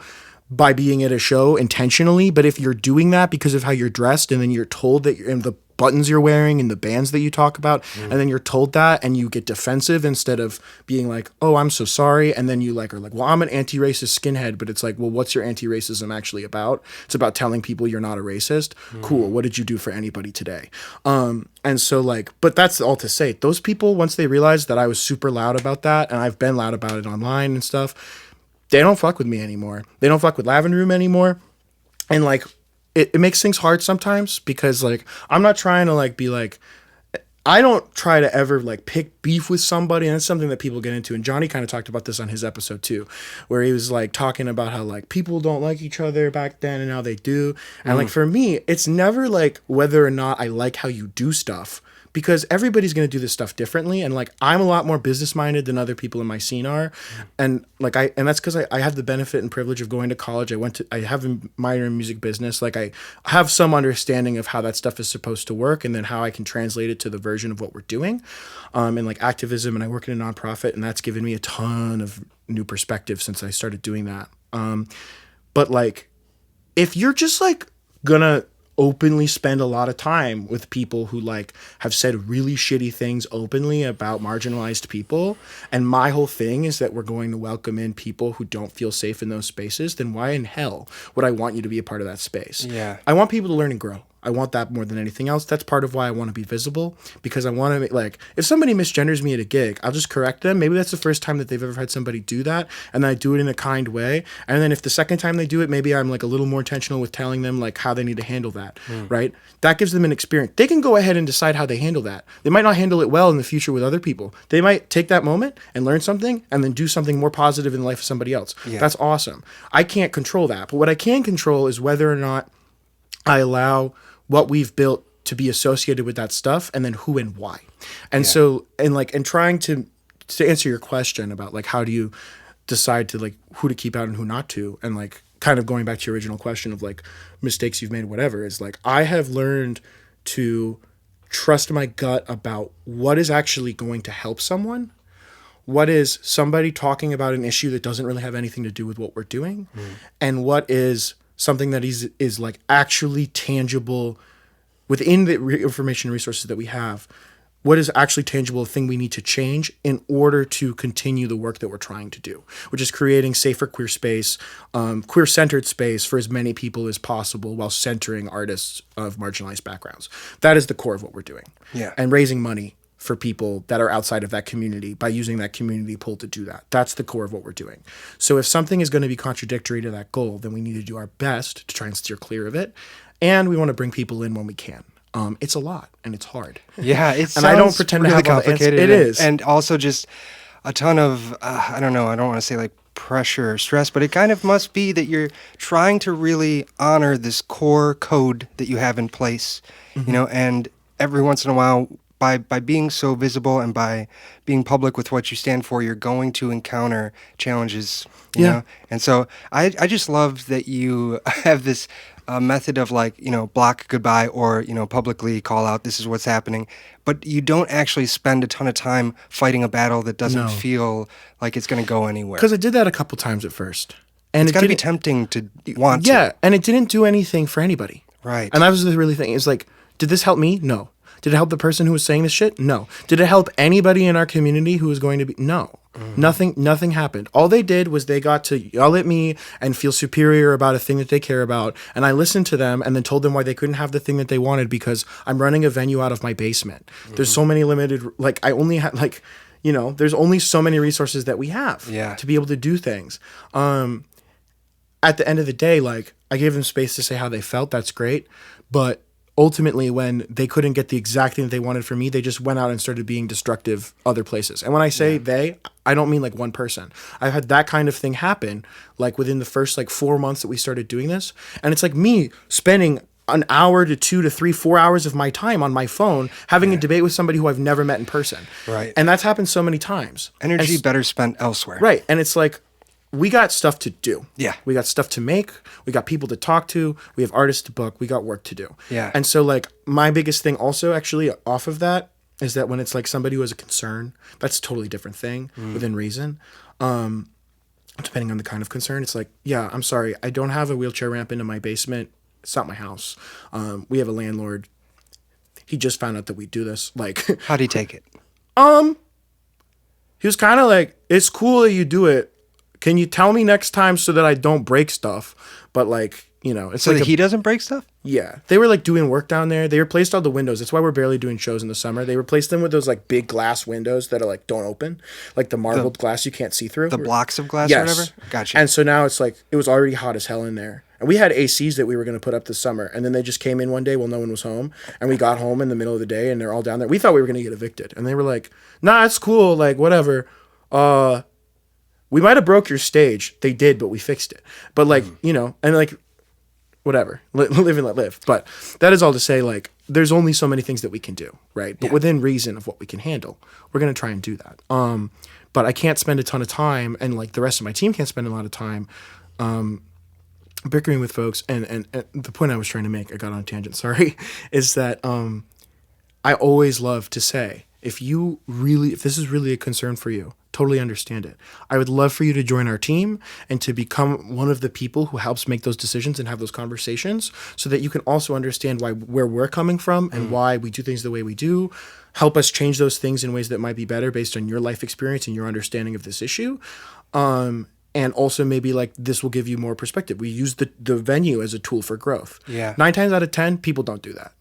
by being at a show intentionally. But if you're doing that because of how you're dressed, and then you're told that you're in the buttons you're wearing and the bands that you talk about, and then you're told that and you get defensive instead of being like, oh, I'm so sorry. And then you like are like, well, I'm an anti-racist skinhead, but it's like, well, what's your anti-racism actually about? It's about telling people you're not a racist. Cool. What did you do for anybody today? And so like, but that's all to say, those people, once they realized that I was super loud about that, and I've been loud about it online and stuff, they don't fuck with me anymore. They don't fuck with Lavender Room anymore. And like, it makes things hard sometimes because like I'm not trying to like be like, I don't try to ever like pick beef with somebody, and that's something that people get into. And Johnny kind of talked about this on his episode too, where he was like talking about how like people don't like each other back then and now they do. And like for me, it's never like whether or not I like how you do stuff, because everybody's going to do this stuff differently. And like, I'm a lot more business minded than other people in my scene are. And like, and that's because I have the benefit and privilege of going to college. I have a minor in music business. Like I have some understanding of how that stuff is supposed to work and then how I can translate it to the version of what we're doing. And like activism, and I work in a nonprofit, and that's given me a ton of new perspective since I started doing that. But like, if you're just like gonna openly spend a lot of time with people who like have said really shitty things openly about marginalized people, and my whole thing is that we're going to welcome in people who don't feel safe in those spaces, then why in hell would I want you to be a part of that space? Yeah. I want people to learn and grow. I want that more than anything else. That's part of why I want to be visible, because I want to like, if somebody misgenders me at a gig, I'll just correct them. Maybe that's the first time that they've ever had somebody do that, and then I do it in a kind way. And then if the second time they do it, maybe I'm like a little more intentional with telling them like how they need to handle that, right? That gives them an experience. They can go ahead and decide how they handle that. They might not handle it well in the future with other people. They might take that moment and learn something and then do something more positive in the life of somebody else. Yeah. That's awesome. I can't control that. But what I can control is whether or not I allow what we've built to be associated with that stuff, and then who and why. And so, and like, and trying to answer your question about like, how do you decide to like who to keep out and who not to, and like kind of going back to your original question of like mistakes you've made, whatever, is like, I have learned to trust my gut about what is actually going to help someone. What is somebody talking about an issue that doesn't really have anything to do with what we're doing, and what is something that is like actually tangible within the information and resources that we have. What is actually tangible, a thing we need to change in order to continue the work that we're trying to do, which is creating safer queer space, queer-centered space for as many people as possible while centering artists of marginalized backgrounds. That is the core of what we're doing. Yeah. And raising money for people that are outside of that community by using that community pool to do that. That's the core of what we're doing. So if something is going to be contradictory to that goal, then we need to do our best to try and steer clear of it. And we want to bring people in when we can. It's a lot and it's hard. Yeah, it and I don't sounds pretend really to have all the answers. complicated. It is. And also just a ton of, I don't know, I don't want to say like pressure or stress, but it kind of must be that you're trying to really honor this core code that you have in place, you know, and every once in a while, by being so visible and by being public with what you stand for, you're going to encounter challenges, you know? And so I just love that you have this method of like, you know, block goodbye or, you know, publicly call out this is what's happening. But you don't actually spend a ton of time fighting a battle that doesn't feel like it's going to go anywhere. Because I did that a couple times at first. And it's got to be tempting to want to. Yeah, and it didn't do anything for anybody. Right. And that was the really thing. It's like, did this help me? No. Did it help the person who was saying this shit? No. Did it help anybody in our community who was going to be? No. Nothing happened. All they did was they got to yell at me and feel superior about a thing that they care about. And I listened to them and then told them why they couldn't have the thing that they wanted because I'm running a venue out of my basement. There's so many limited, like I only had like, you know, there's only so many resources that we have to be able to do things. At the end of the day, like I gave them space to say how they felt. That's great. But ultimately, when they couldn't get the exact thing that they wanted from me, they just went out and started being destructive other places. And when I say they, I don't mean like one person. I've had that kind of thing happen like within the first like 4 months that we started doing this. And it's like me spending an hour to 2 to 3, 4 hours of my time on my phone having a debate with somebody who I've never met in person. Right. And that's happened so many times. Energy better spent elsewhere. Right. And it's like, we got stuff to do. Yeah. We got stuff to make. We got people to talk to. We have artists to book. We got work to do. Yeah. And so like my biggest thing also actually off of that is that when it's like somebody who has a concern, that's a totally different thing within reason. Depending on the kind of concern, it's like, yeah, I'm sorry. I don't have a wheelchair ramp into my basement. It's not my house. We have a landlord. He just found out that we do this. Like, How'd he take it? he was kind of like, it's cool that you do it. Can you tell me next time so that I don't break stuff? But like, you know, it's So like that he doesn't break stuff? yeah, they were like doing work down there. They replaced all the windows. That's why we're barely doing shows in the summer. They replaced them with those like big glass windows that are like don't open, like the marbled glass you can't see through. The blocks of glass Yes. or whatever? Gotcha. And so now it's like it was already hot as hell in there. And we had ACs that we were going to put up this summer, and then they just came in one day while no one was home, and we got home in the middle of the day, and they're all down there. We thought we were going to get evicted, and they were like, "Nah, it's cool, like whatever." We might have broke your stage. They did, but we fixed it. But like, you know, and like, whatever, live and let live. But that is all to say, like, there's only so many things that we can do, right? But Yeah. within reason of what we can handle, we're going to try and do that. But I can't spend a ton of time, and like the rest of my team can't spend a lot of time bickering with folks. And the point I was trying to make, I got on a tangent, sorry, is that I always love to say, if this is really a concern for you, totally understand it. I would love for you to join our team and to become one of the people who helps make those decisions and have those conversations, so that you can also understand where we're coming from and why we do things the way we do. Help us change those things in ways that might be better based on your life experience and your understanding of this issue. And also maybe like this will give you more perspective. We use the venue as a tool for growth. Yeah. 9 times out of 10, people don't do that.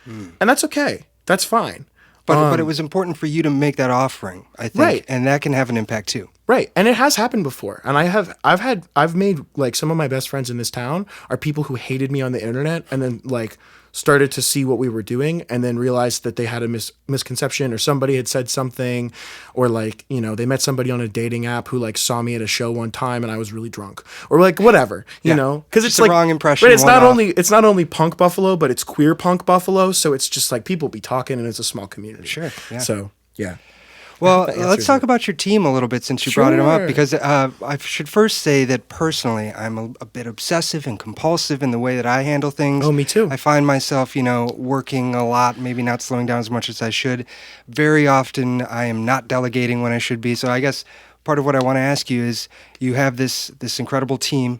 And that's okay. That's fine. But it was important for you to make that offering, I think, Right. and that can have an impact too. Right. And it has happened before. And I've made like some of my best friends in this town are people who hated me on the internet and then like started to see what we were doing and then realized that they had a misconception, or somebody had said something, or like, you know, they met somebody on a dating app who like saw me at a show one time and I was really drunk, or like whatever, you know, because it's Just a like wrong impression, Right, it's one-off. not only punk Buffalo, but it's queer punk Buffalo. So it's just like people be talking, and it's a small community. Sure, yeah. So yeah. Well, That let's answers talk it. about your team a little bit, since you brought it up, Sure. because I should first say that personally, I'm a bit obsessive and compulsive in the way that I handle things. Oh, me too. I find myself, working a lot, maybe not slowing down as much as I should. Very often, I am not delegating when I should be. So I guess part of what I want to ask you is, you have this incredible team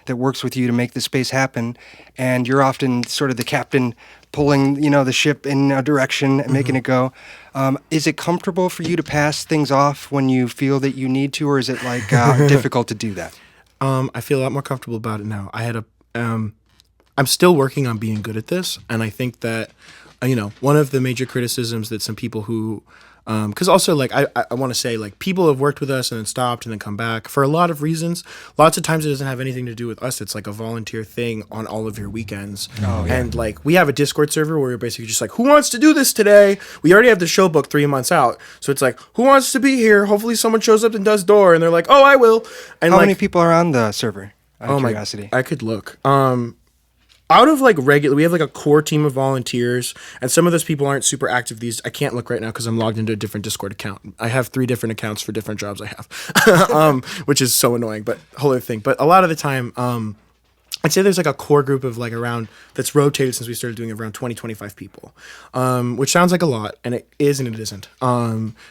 that works with you to make the space happen, and you're often sort of the captain pulling, the ship in a direction and making it go. Is it comfortable for you to pass things off when you feel that you need to, or is it like difficult to do that? I feel a lot more comfortable about it now. I'm still working on being good at this, and I think that, one of the major criticisms that some people who, because also like I want to say, like, people have worked with us and then stopped and then come back for a lot of reasons. Lots of times it doesn't have anything to do with us. It's like a volunteer thing on all of your weekends. Oh, yeah. And like we have a Discord server where you're basically just like, who wants to do this today? We already have the show booked 3 months out, so it's like, who wants to be here? Hopefully someone shows up and does door, and they're like, oh, I will. And How like, many people are on the server? Out of curiosity. I could look. Out of like we have like a core team of volunteers, and some of those people aren't super active. I can't look right now because I'm logged into a different Discord account. I have 3 different accounts for different jobs I have, which is so annoying, but whole other thing. But a lot of the time, I'd say there's like a core group of like around, that's rotated since we started doing it, around 20-25 people, which sounds like a lot, and it is and it isn't,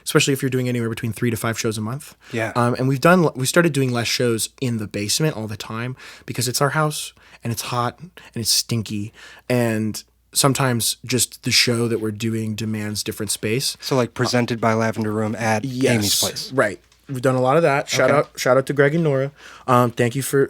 especially if you're doing anywhere between 3 to 5 shows a month. Yeah. And we started doing less shows in the basement all the time because it's our house and it's hot and it's stinky, and sometimes just the show that we're doing demands different space. So like presented by Lavender Room at Yes, Amy's place. right. We've done a lot of that. Shout out to Greg and Nora. Thank you for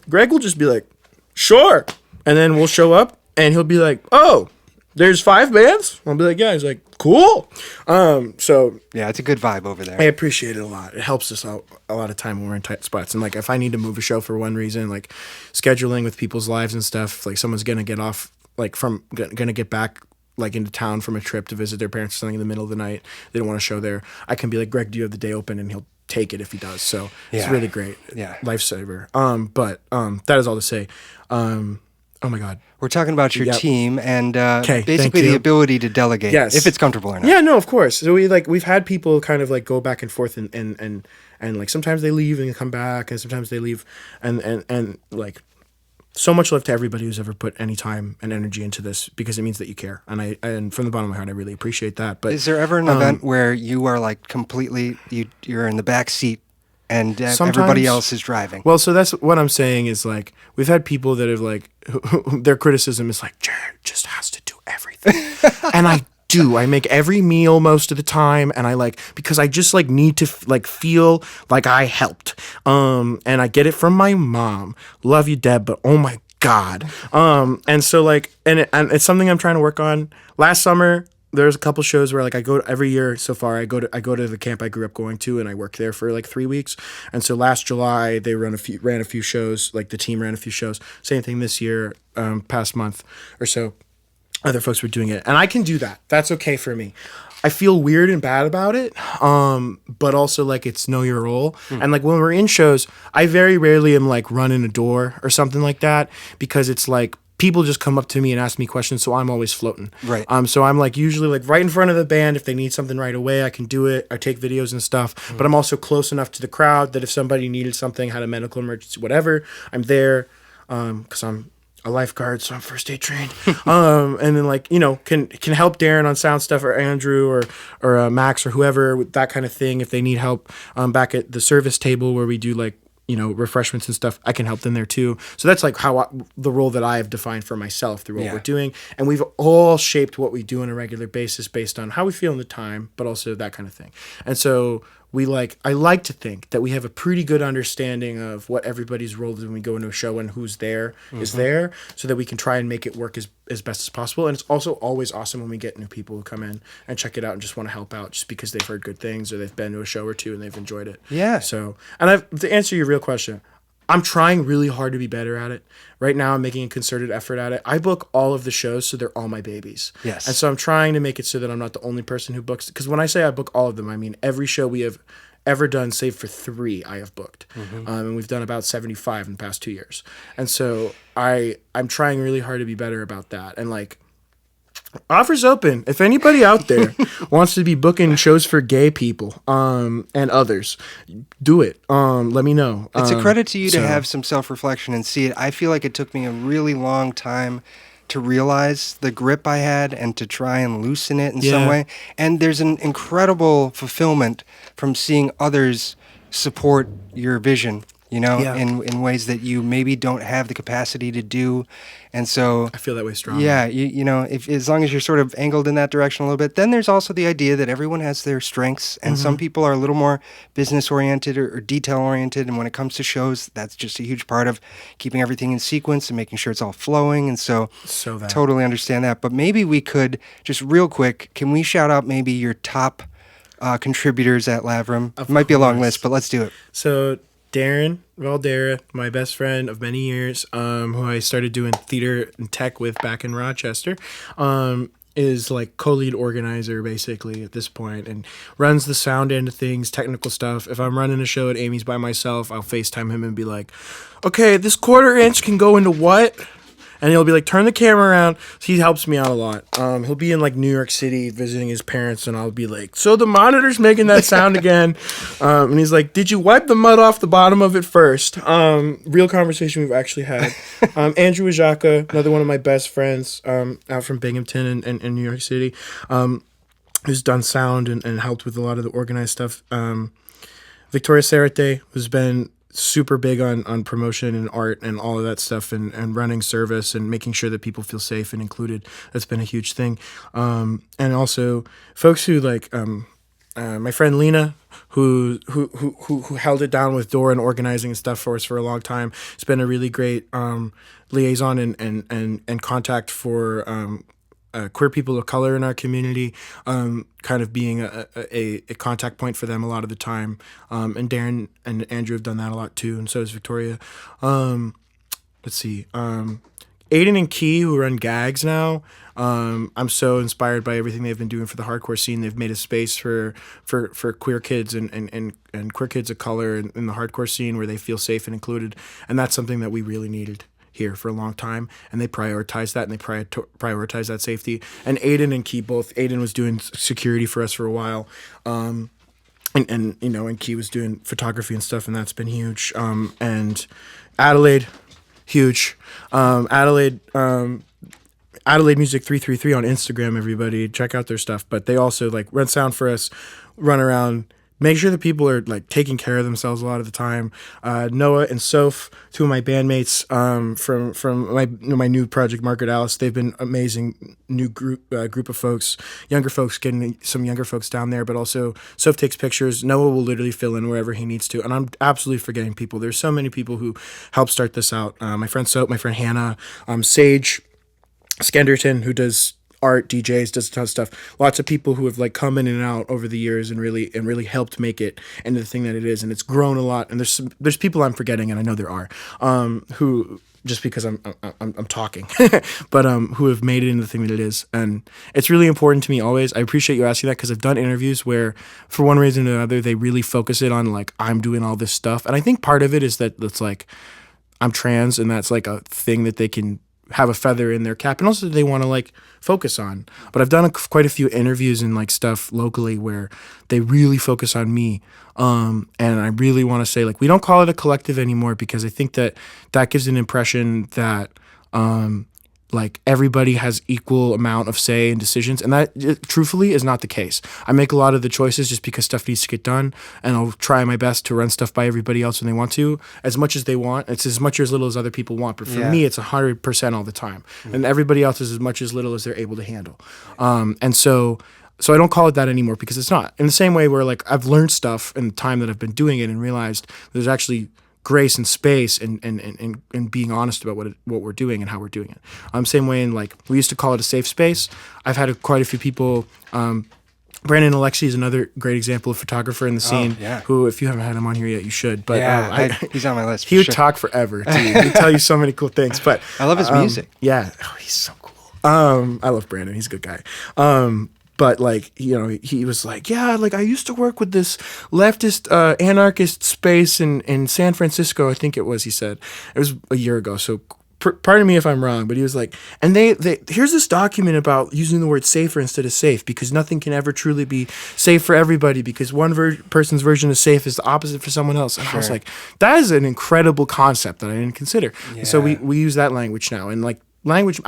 Greg will just be like, sure, and then we'll show up and he'll be like, oh, there's 5 bands. I'll be like, yeah. He's like, cool. So Yeah, it's a good vibe over there. I appreciate it a lot. It helps us out a lot of time when we're in tight spots. And like, if I need to move a show for one reason, like scheduling with people's lives and stuff, like someone's gonna get off, like gonna get back like into town from a trip to visit their parents or something in the middle of the night, they don't want a show there, I can be like, Greg, do you have the day open? And he'll take it if he does. So it's Yeah. really great. Yeah. Lifesaver. But that is all to say. Oh my God. We're talking about your Yep. team and thank basically the you. ability to delegate, Yes. if it's comfortable or not. Yeah, no, of course. So we've had people kind of like go back and forth and like sometimes they leave and come back, and sometimes they leave and like, so much love to everybody who's ever put any time and energy into this, because it means that you care. And from the bottom of my heart, I really appreciate that. But Is there ever an event where you are like completely, you're in the back seat and everybody Sometimes- else is driving? well, so that's what I'm saying is like, we've had people that have like, their criticism is like, Jared just has to do everything. And I do. I make every meal most of the time, and I like, because I just like need to like feel like I helped. And I get it from my mom. Love you, Deb, but oh my God. And so like, and it's something I'm trying to work on. Last summer, there's a couple shows where like I go every year so far. I go to the camp I grew up going to, and I work there for like 3 weeks. And so last July they ran a few shows. Like the team ran a few shows. Same thing this year, past month or so. Other folks were doing it, and I can do that. That's okay for me. I feel weird and bad about it, but also like it's know your role. And like when we're in shows, I very rarely am like running a door or something like that, because it's like people just come up to me and ask me questions, so I'm always floating. Right. So I'm like usually like right in front of the band. If they need something right away, I can do it. I take videos and stuff, but I'm also close enough to the crowd that if somebody needed something, had a medical emergency, whatever, I'm there, because I'm a lifeguard, so I'm first aid trained. And then like, you know, can help Darren on sound stuff, or Andrew or Max or whoever with that kind of thing. If they need help back at the service table where we do like, you know, refreshments and stuff, I can help them there too. So that's like the role that I have defined for myself through what we're doing. And we've all shaped what we do on a regular basis based on how we feel in the time, but also that kind of thing. And so I like to think that we have a pretty good understanding of what everybody's role is when we go into a show and who's there is there, so that we can try and make it work as best as possible. And it's also always awesome when we get new people who come in and check it out and just want to help out just because they've heard good things or they've been to a show or two and they've enjoyed it. Yeah. So, and to answer your real question, I'm trying really hard to be better at it. Right now, I'm making a concerted effort at it. I book all of the shows, so they're all my babies. Yes. And so I'm trying to make it so that I'm not the only person who books. Because when I say I book all of them, I mean every show we have ever done, save for 3, I have booked. And we've done about 75 in the past 2 years. And so I'm trying really hard to be better about that. And like, offers open. If anybody out there wants to be booking shows for gay people and others, do it. Let me know. It's a credit to you to have some self-reflection and see it. I feel like it took me a really long time to realize the grip I had and to try and loosen it in some way. And there's an incredible fulfillment from seeing others support your vision, you know, in ways that you maybe don't have the capacity to do. And so I feel that way strongly. Yeah, you know, if as long as you're sort of angled in that direction a little bit, then there's also the idea that everyone has their strengths, and some people are a little more business oriented or detail oriented. And when it comes to shows, that's just a huge part of keeping everything in sequence and making sure it's all flowing. And so totally understand that. But maybe we could just real quick, can we shout out maybe your top contributors at Lavrum? It might be a long list, but let's do it. So Darren Valdera, my best friend of many years, who I started doing theater and tech with back in Rochester, is like co-lead organizer basically at this point and runs the sound end of things, technical stuff. If I'm running a show at Amy's by myself, I'll FaceTime him and be like, okay, this 1/4 inch can go into what? And he'll be like, turn the camera around. So he helps me out a lot. He'll be in like New York City visiting his parents, and I'll be like, so the monitor's making that sound again. And he's like, did you wipe the mud off the bottom of it first? Real conversation we've actually had. Andrew Ajaka, another one of my best friends out from Binghamton in New York City, who's done sound and helped with a lot of the organized stuff. Victoria Cerate, who's been super big on promotion and art and all of that stuff and running service and making sure that people feel safe and included. That's been a huge thing. And also folks who like my friend Lena, who held it down with Dora and organizing and stuff for us for a long time. It's been a really great liaison and contact for queer people of color in our community, kind of being a contact point for them a lot of the time. And Darren and Andrew have done that a lot too, and so has Victoria. Let's see. Aiden and Key, who run Gags now. I'm so inspired by everything they've been doing for the hardcore scene. They've made a space for queer kids and queer kids of color in the hardcore scene where they feel safe and included. And that's something that we really needed here for a long time, and they prioritize that, and they prioritize that safety. And Aiden and Key both. Aiden was doing security for us for a while, and you know, and Key was doing photography and stuff, and that's been huge. And Adelaide, huge. Adelaide Music 333 on Instagram. Everybody check out their stuff. But they also like run sound for us, run around. Make sure that people are like taking care of themselves a lot of the time. Noah and Soph, two of my bandmates from my new project, Margaret Alice, they've been amazing new group of folks, younger folks, getting some younger folks down there. But also Soph takes pictures. Noah will literally fill in wherever he needs to. And I'm absolutely forgetting people. There's so many people who helped start this out. My friend Soph, my friend Hannah, Sage Skenderton, who does art, DJs, does a ton of stuff. Lots of people who have like come in and out over the years and really helped make it into the thing that it is, and it's grown a lot. And there's people I'm forgetting, and I know there are, who just because I'm talking, but who have made it into the thing that it is, and it's really important to me always. I appreciate you asking that because I've done interviews where, for one reason or another, they really focus it on like I'm doing all this stuff, and I think part of it is that that's like I'm trans, and that's like a thing that they can have a feather in their cap, and also that they want to like focus on. But I've done quite a few interviews and like stuff locally where they really focus on me. And I really want to say, like, we don't call it a collective anymore, because I think that gives an impression that like everybody has equal amount of say in decisions, and that truthfully is not the case. I make a lot of the choices just because stuff needs to get done, and I'll try my best to run stuff by everybody else when they want to, as much as they want. It's as much or as little as other people want, but for me, it's 100% all the time, and everybody else is as much as little as they're able to handle. And so I don't call it that anymore, because it's not. In the same way where like I've learned stuff in the time that I've been doing it and realized there's actually grace and space and being honest about what we're doing and how we're doing it. Same way in like, we used to call it a safe space. I've had quite a few people, Brandon Alexi is another great example of photographer in the scene, who, if you haven't had him on here yet, you should. But he's on my list. He would talk forever, dude. He'd tell you so many cool things. But I love his music. Yeah. Oh, he's so cool. I love Brandon. He's a good guy. But like, you know, he was like, yeah, like I used to work with this leftist anarchist space in San Francisco, I think it was, he said. It was a year ago, so pardon me if I'm wrong, but he was like, and they here's this document about using the word safer instead of safe, because nothing can ever truly be safe for everybody, because one person's version of safe is the opposite for someone else. And I was like, that is an incredible concept that I didn't consider. Yeah. So we use that language now, and like language,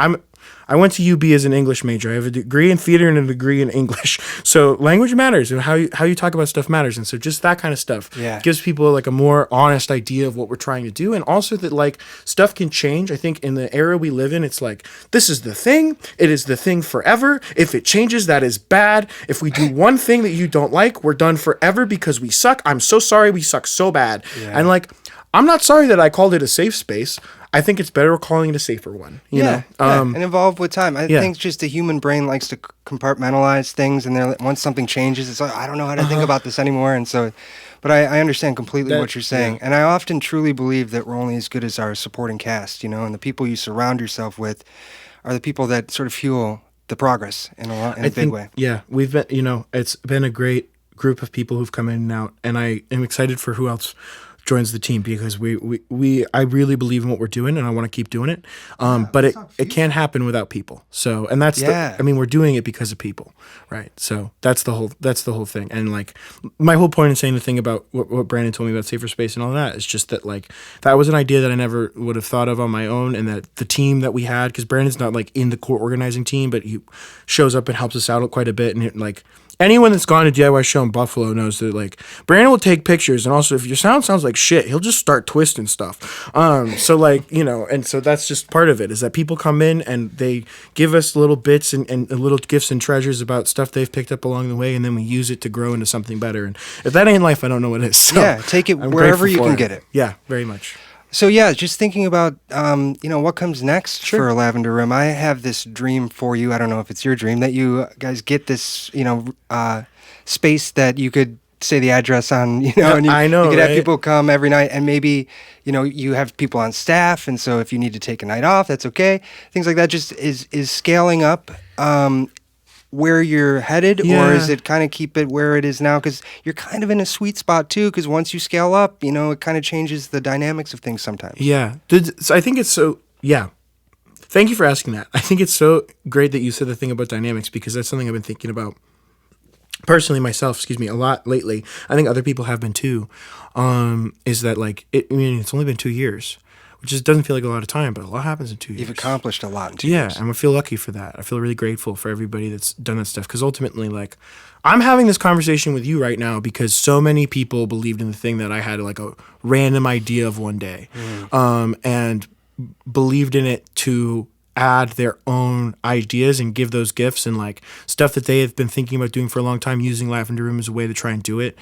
I went to UB as an English major. I have a degree in theater and a degree in English. So language matters, and how you talk about stuff matters. And so just that kind of stuff gives people like a more honest idea of what we're trying to do. And also that like stuff can change. I think in the era we live in, it's like, this is the thing. It is the thing forever. If it changes, that is bad. If we do one thing that you don't like, we're done forever because we suck. I'm so sorry. We suck so bad. Yeah. And like, I'm not sorry that I called it a safe space. I think it's better calling it a safer one. You know? And evolve with time. I think just the human brain likes to compartmentalize things, and then once something changes, it's like, I don't know how to think about this anymore. And so, but I understand completely what you're saying. And I often truly believe that we're only as good as our supporting cast, you know, and the people you surround yourself with are the people that sort of fuel the progress in a big way. Yeah, we've been, you know, it's been a great group of people who've come in and out, and I am excited for who else joins the team, because I really believe in what we're doing, and I want to keep doing it. But it can't happen without people. So, and that's we're doing it because of people, right? So that's the whole thing. And like my whole point in saying the thing about what Brandon told me about safer space and all that is just that like that was an idea that I never would have thought of on my own, and that the team that we had, because Brandon's not like in the core organizing team, but he shows up and helps us out quite a bit, and like anyone that's gone to DIY show in Buffalo knows that like Brandon will take pictures, and also if your sound sounds like shit, he'll just start twisting stuff. So like, you know, and so that's just part of it, is that people come in and they give us little bits and little gifts and treasures about stuff they've picked up along the way, and then we use it to grow into something better. And if that ain't life, I don't know what is. So take it wherever you can get it. Yeah, very much. So yeah, just thinking about what comes next for Lavender Room. I have this dream for you. I don't know if it's your dream, that you guys get this, space that you could say the address on, and I know, you could right? have people come every night, and maybe, you have people on staff, and so if you need to take a night off, that's okay. Things like that. Just is scaling up where you're headed, or is it kind of keep it where it is now? Because you're kind of in a sweet spot too, because once you scale up, it kind of changes the dynamics of things sometimes. Yeah. So I think it's so, thank you for asking that. I think it's so great that you said the thing about dynamics, because that's something I've been thinking about personally myself, a lot lately. I think other people have been too, is that like, it's only been 2 years, which just doesn't feel like a lot of time, but a lot happens in 2 years. You've accomplished a lot in 2 years. Yeah, and I feel lucky for that. I feel really grateful for everybody that's done that stuff, because ultimately, like, I'm having this conversation with you right now because so many people believed in the thing that I had like a random idea of one day, and believed in it to add their own ideas and give those gifts and like stuff that they have been thinking about doing for a long time, using Lavender Room as a way to try and do it,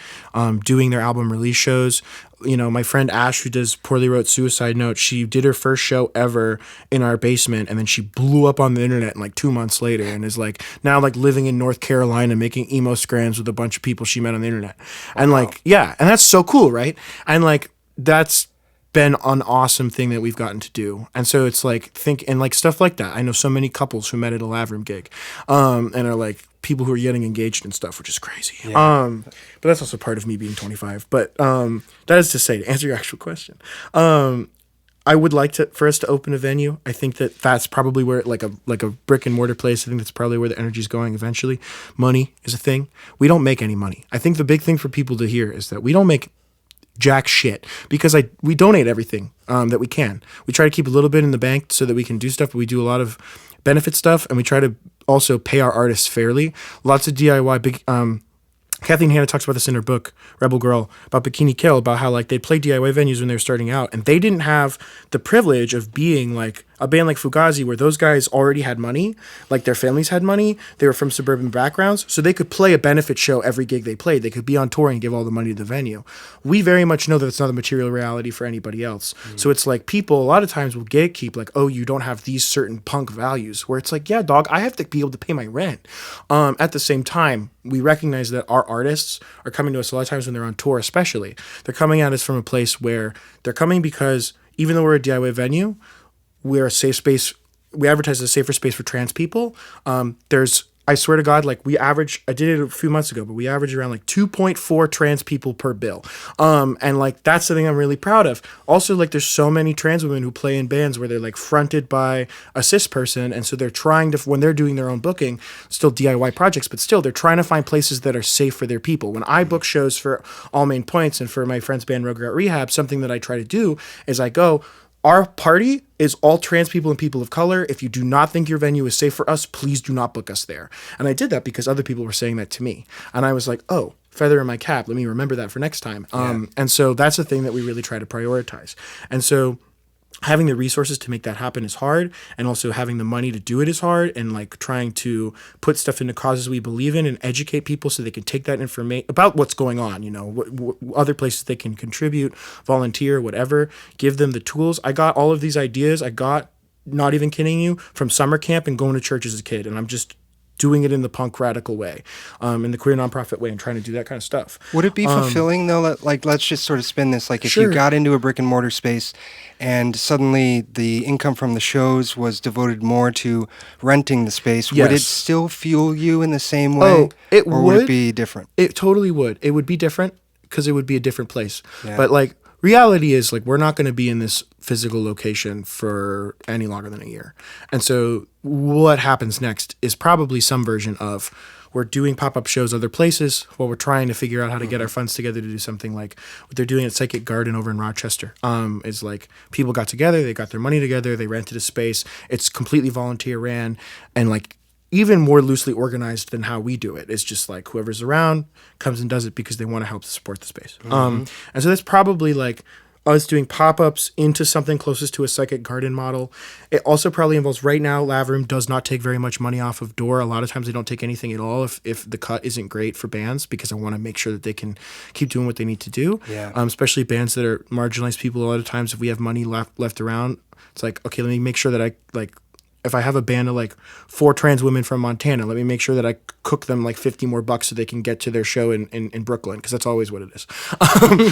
doing their album release shows. My friend Ash, who does Poorly Wrote Suicide Note, she did her first show ever in our basement, and then she blew up on the internet in like 2 months later, and is like now like living in North Carolina making emo scrams with a bunch of people she met on the internet. Wow. And like, and that's so cool, right? And like, that's been an awesome thing that we've gotten to do. And so it's like, and like stuff like that. I know so many couples who met at a Lav Room gig, and are like people who are getting engaged and stuff, which is crazy. Yeah. But that's also part of me being 25. But that is to say, to answer your actual question, I would like for us to open a venue. I think that that's probably where like a brick and mortar place. I think that's probably where the energy is going eventually. Money is a thing. We don't make any money. I think the big thing for people to hear is that we don't make jack shit because we donate everything that we can. We try to keep a little bit in the bank so that we can do stuff, but we do a lot of benefit stuff, and we try to also pay our artists fairly. Lots of DIY big. Kathleen Hanna talks about this in her book, Rebel Girl, about Bikini Kill, about how like they'd play DIY venues when they were starting out, and they didn't have the privilege of being like a band like Fugazi, where those guys already had money, like their families had money, they were from suburban backgrounds, so they could play a benefit show every gig they played. They could be on tour and give all the money to the venue. We very much know that it's not a material reality for anybody else. So it's like people a lot of times will gatekeep, like, oh, you don't have these certain punk values, where it's like, yeah, dog, I have to be able to pay my rent. At the same time, we recognize that our artists are coming to us a lot of times when they're on tour, especially. They're coming at us from a place where they're coming because even though we're a DIY venue, we're a safe space. We advertise as a safer space for trans people. I swear to God, like I did it a few months ago, but we average around like 2.4 trans people per bill. And like, that's something I'm really proud of. Also, like there's so many trans women who play in bands where they're like fronted by a cis person. And so they're trying to, when they're doing their own booking, still DIY projects, but still they're trying to find places that are safe for their people. When I book shows for All Main Points and for my friend's band Regret Rehab, something that I try to do is I go, our party is all trans people and people of color. If you do not think your venue is safe for us, please do not book us there. And I did that because other people were saying that to me. And I was like, oh, feather in my cap. Let me remember that for next time. And so that's the thing that we really try to prioritize. And so having the resources to make that happen is hard, and also having the money to do it is hard, and like trying to put stuff into causes we believe in and educate people so they can take that information about what's going on, you know, what other places they can contribute, volunteer, whatever, give them the tools. I got all of these ideas. I got, not even kidding you, from summer camp and going to church as a kid, and I'm just doing it in the punk radical way, in the queer nonprofit way, and trying to do that kind of stuff. Would it be fulfilling though? Like, let's just sort of spin this. Like, if you got into a brick and mortar space, and suddenly the income from the shows was devoted more to renting the space, would it still fuel you in the same way? Would it be different? It totally would. It would be different because it would be a different place. Yeah. But like, reality is like, we're not going to be in this physical location for any longer than a year. And so what happens next is probably some version of, we're doing pop-up shows other places while we're trying to figure out how to get our funds together to do something like what they're doing at Psychic Garden over in Rochester. Is like, people got together, they got their money together, they rented a space. It's completely volunteer ran, and like even more loosely organized than how we do it. It's just like whoever's around comes and does it because they want to help support the space. And so that's probably like us doing pop-ups into something closest to a Psychic Garden model. It also probably involves, right now, Lav Room does not take very much money off of door. A lot of times they don't take anything at all if the cut isn't great for bands, because I want to make sure that they can keep doing what they need to do. Yeah. Especially bands that are marginalized people. A lot of times if we have money left around, it's like, okay, let me make sure that I like, if I have a band of like 4 trans women from Montana, let me make sure that I cook them like $50 more so they can get to their show in Brooklyn, because that's always what it is.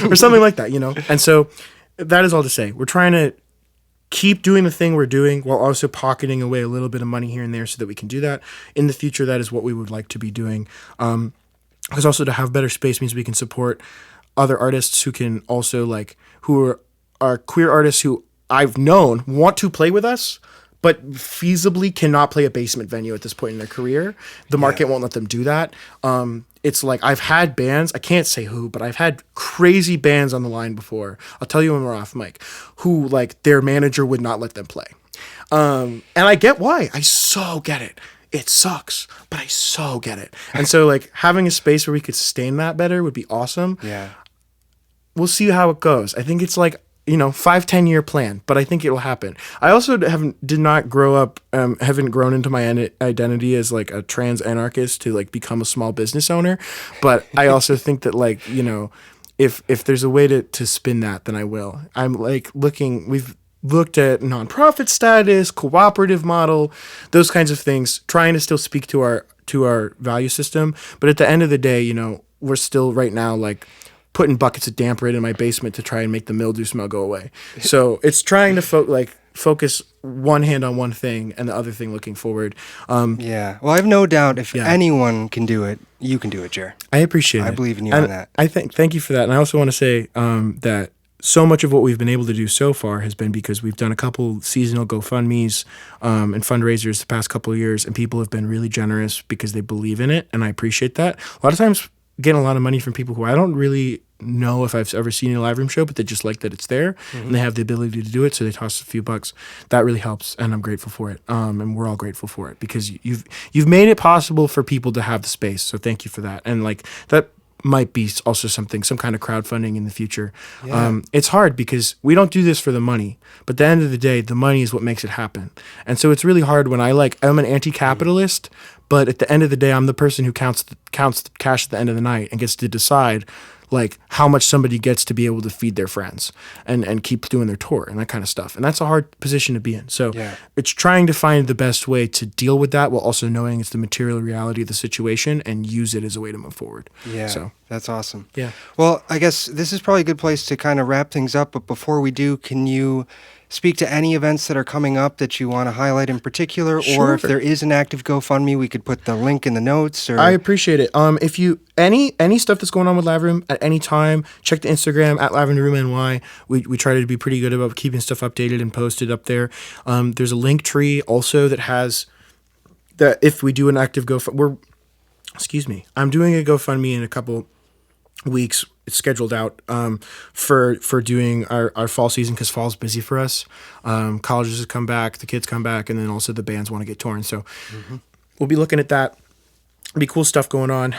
Or something like that, you know? And so that is all to say, we're trying to keep doing the thing we're doing while also pocketing away a little bit of money here and there so that we can do that. In the future, that is what we would like to be doing. Because also to have better space means we can support other artists who can also like, who are queer artists who I've known want to play with us, but feasibly cannot play a basement venue at this point in their career. The market won't let them do that. It's like, I've had bands, I can't say who, but I've had crazy bands on the line before, I'll tell you when we're off mic, who like their manager would not let them play. And I get why. I so get it. It sucks, but I so get it. And so like, having a space where we could sustain that better would be awesome. Yeah. We'll see how it goes. I think it's like, 5-10 year plan, but I think it will happen. I also did not grow up, haven't grown into my identity as like a trans anarchist to like become a small business owner. But I also think that like, if there's a way to spin that, then I will. I'm like we've looked at nonprofit status, cooperative model, those kinds of things, trying to still speak to our value system. But at the end of the day, we're still right now like putting buckets of damp right in my basement to try and make the mildew smell go away. So it's trying to focus one hand on one thing and the other thing looking forward. Yeah. Well, I have no doubt if anyone can do it, you can do it, Jare. I appreciate it. I believe in you on that. Thank you for that. And I also want to say that so much of what we've been able to do so far has been because we've done a couple seasonal GoFundMes and fundraisers the past couple of years, and people have been really generous because they believe in it, and I appreciate that. A lot of times getting a lot of money from people who I don't really know if I've ever seen a live room show, but they just like that it's there and they have the ability to do it, so they toss a few bucks. That really helps, and I'm grateful for it. And we're all grateful for it because you've made it possible for people to have the space. So thank you for that. And like that might be also some kind of crowdfunding in the future. Yeah. It's hard because we don't do this for the money, but at the end of the day, the money is what makes it happen. And so it's really hard when I'm an anti-capitalist, but at the end of the day, I'm the person who counts the cash at the end of the night and gets to decide like how much somebody gets to be able to feed their friends and keep doing their tour and that kind of stuff. And that's a hard position to be in. So it's trying to find the best way to deal with that while also knowing it's the material reality of the situation and use it as a way to move forward. Yeah, so that's awesome. Yeah. Well, I guess this is probably a good place to kind of wrap things up. But before we do, can you speak to any events that are coming up that you want to highlight in particular? Sure. Or if there is an active GoFundMe, we could put the link in the notes. Or I appreciate it. If you any stuff that's going on with Lavender Room at any time, check the Instagram at Lavender Room NY. We try to be pretty good about keeping stuff updated and posted up there. There's a link tree also that has that if we do an active I'm doing a GoFundMe in a couple weeks. It's scheduled out for doing our fall season because fall's busy for us. Colleges have come back, the kids come back, and then also the bands want to get touring. So we'll be looking at that. Be cool stuff going on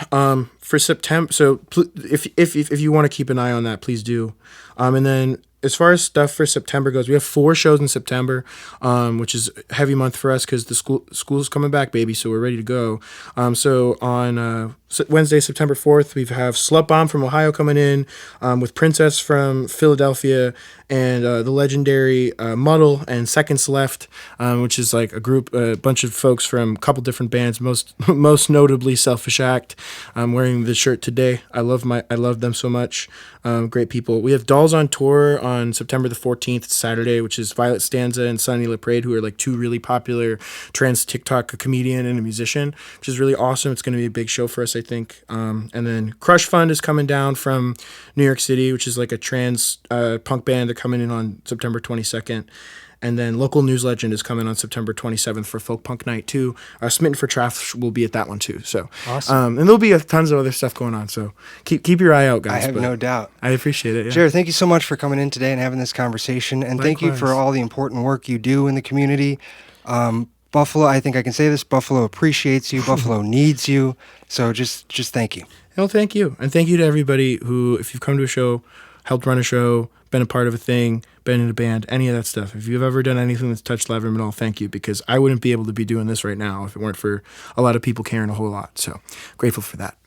for September. So if you want to keep an eye on that, please do. And then as far as stuff for September goes, we have 4 shows in September, which is a heavy month for us because the school's coming back, baby. So we're ready to go. So on Wednesday, September 4th, we have Slut Bomb from Ohio coming in with Princess from Philadelphia and the legendary Muddle and Seconds Left, which is like a bunch of folks from a couple different bands, most notably Selfish Act. I'm wearing the shirt today. I love them so much. Great people. We have Dolls on tour on September the 14th, Saturday, which is Violet Stanza and Sunny LaPrade, who are like 2 really popular trans TikTok, a comedian and a musician, which is really awesome. It's going to be a big show for us, I think. And then Crush Fund is coming down from New York City, which is like a trans punk band. They're coming in on September 22nd. And then Local News Legend is coming on September 27th for Folk Punk Night too. Smitten for Trash will be at that one too. So awesome. And there'll be tons of other stuff going on. So keep your eye out, guys. I have no doubt. I appreciate it. Yeah. Jare, thank you so much for coming in today and having this conversation. And thank you for all the important work you do in the community. Buffalo, I think I can say this, Buffalo appreciates you. Buffalo needs you. So just thank you. Well, thank you. And thank you to everybody who, if you've come to a show, helped run a show, been a part of a thing, been in a band, any of that stuff. If you've ever done anything that's touched Lavender at all, thank you, because I wouldn't be able to be doing this right now if it weren't for a lot of people caring a whole lot. So grateful for that.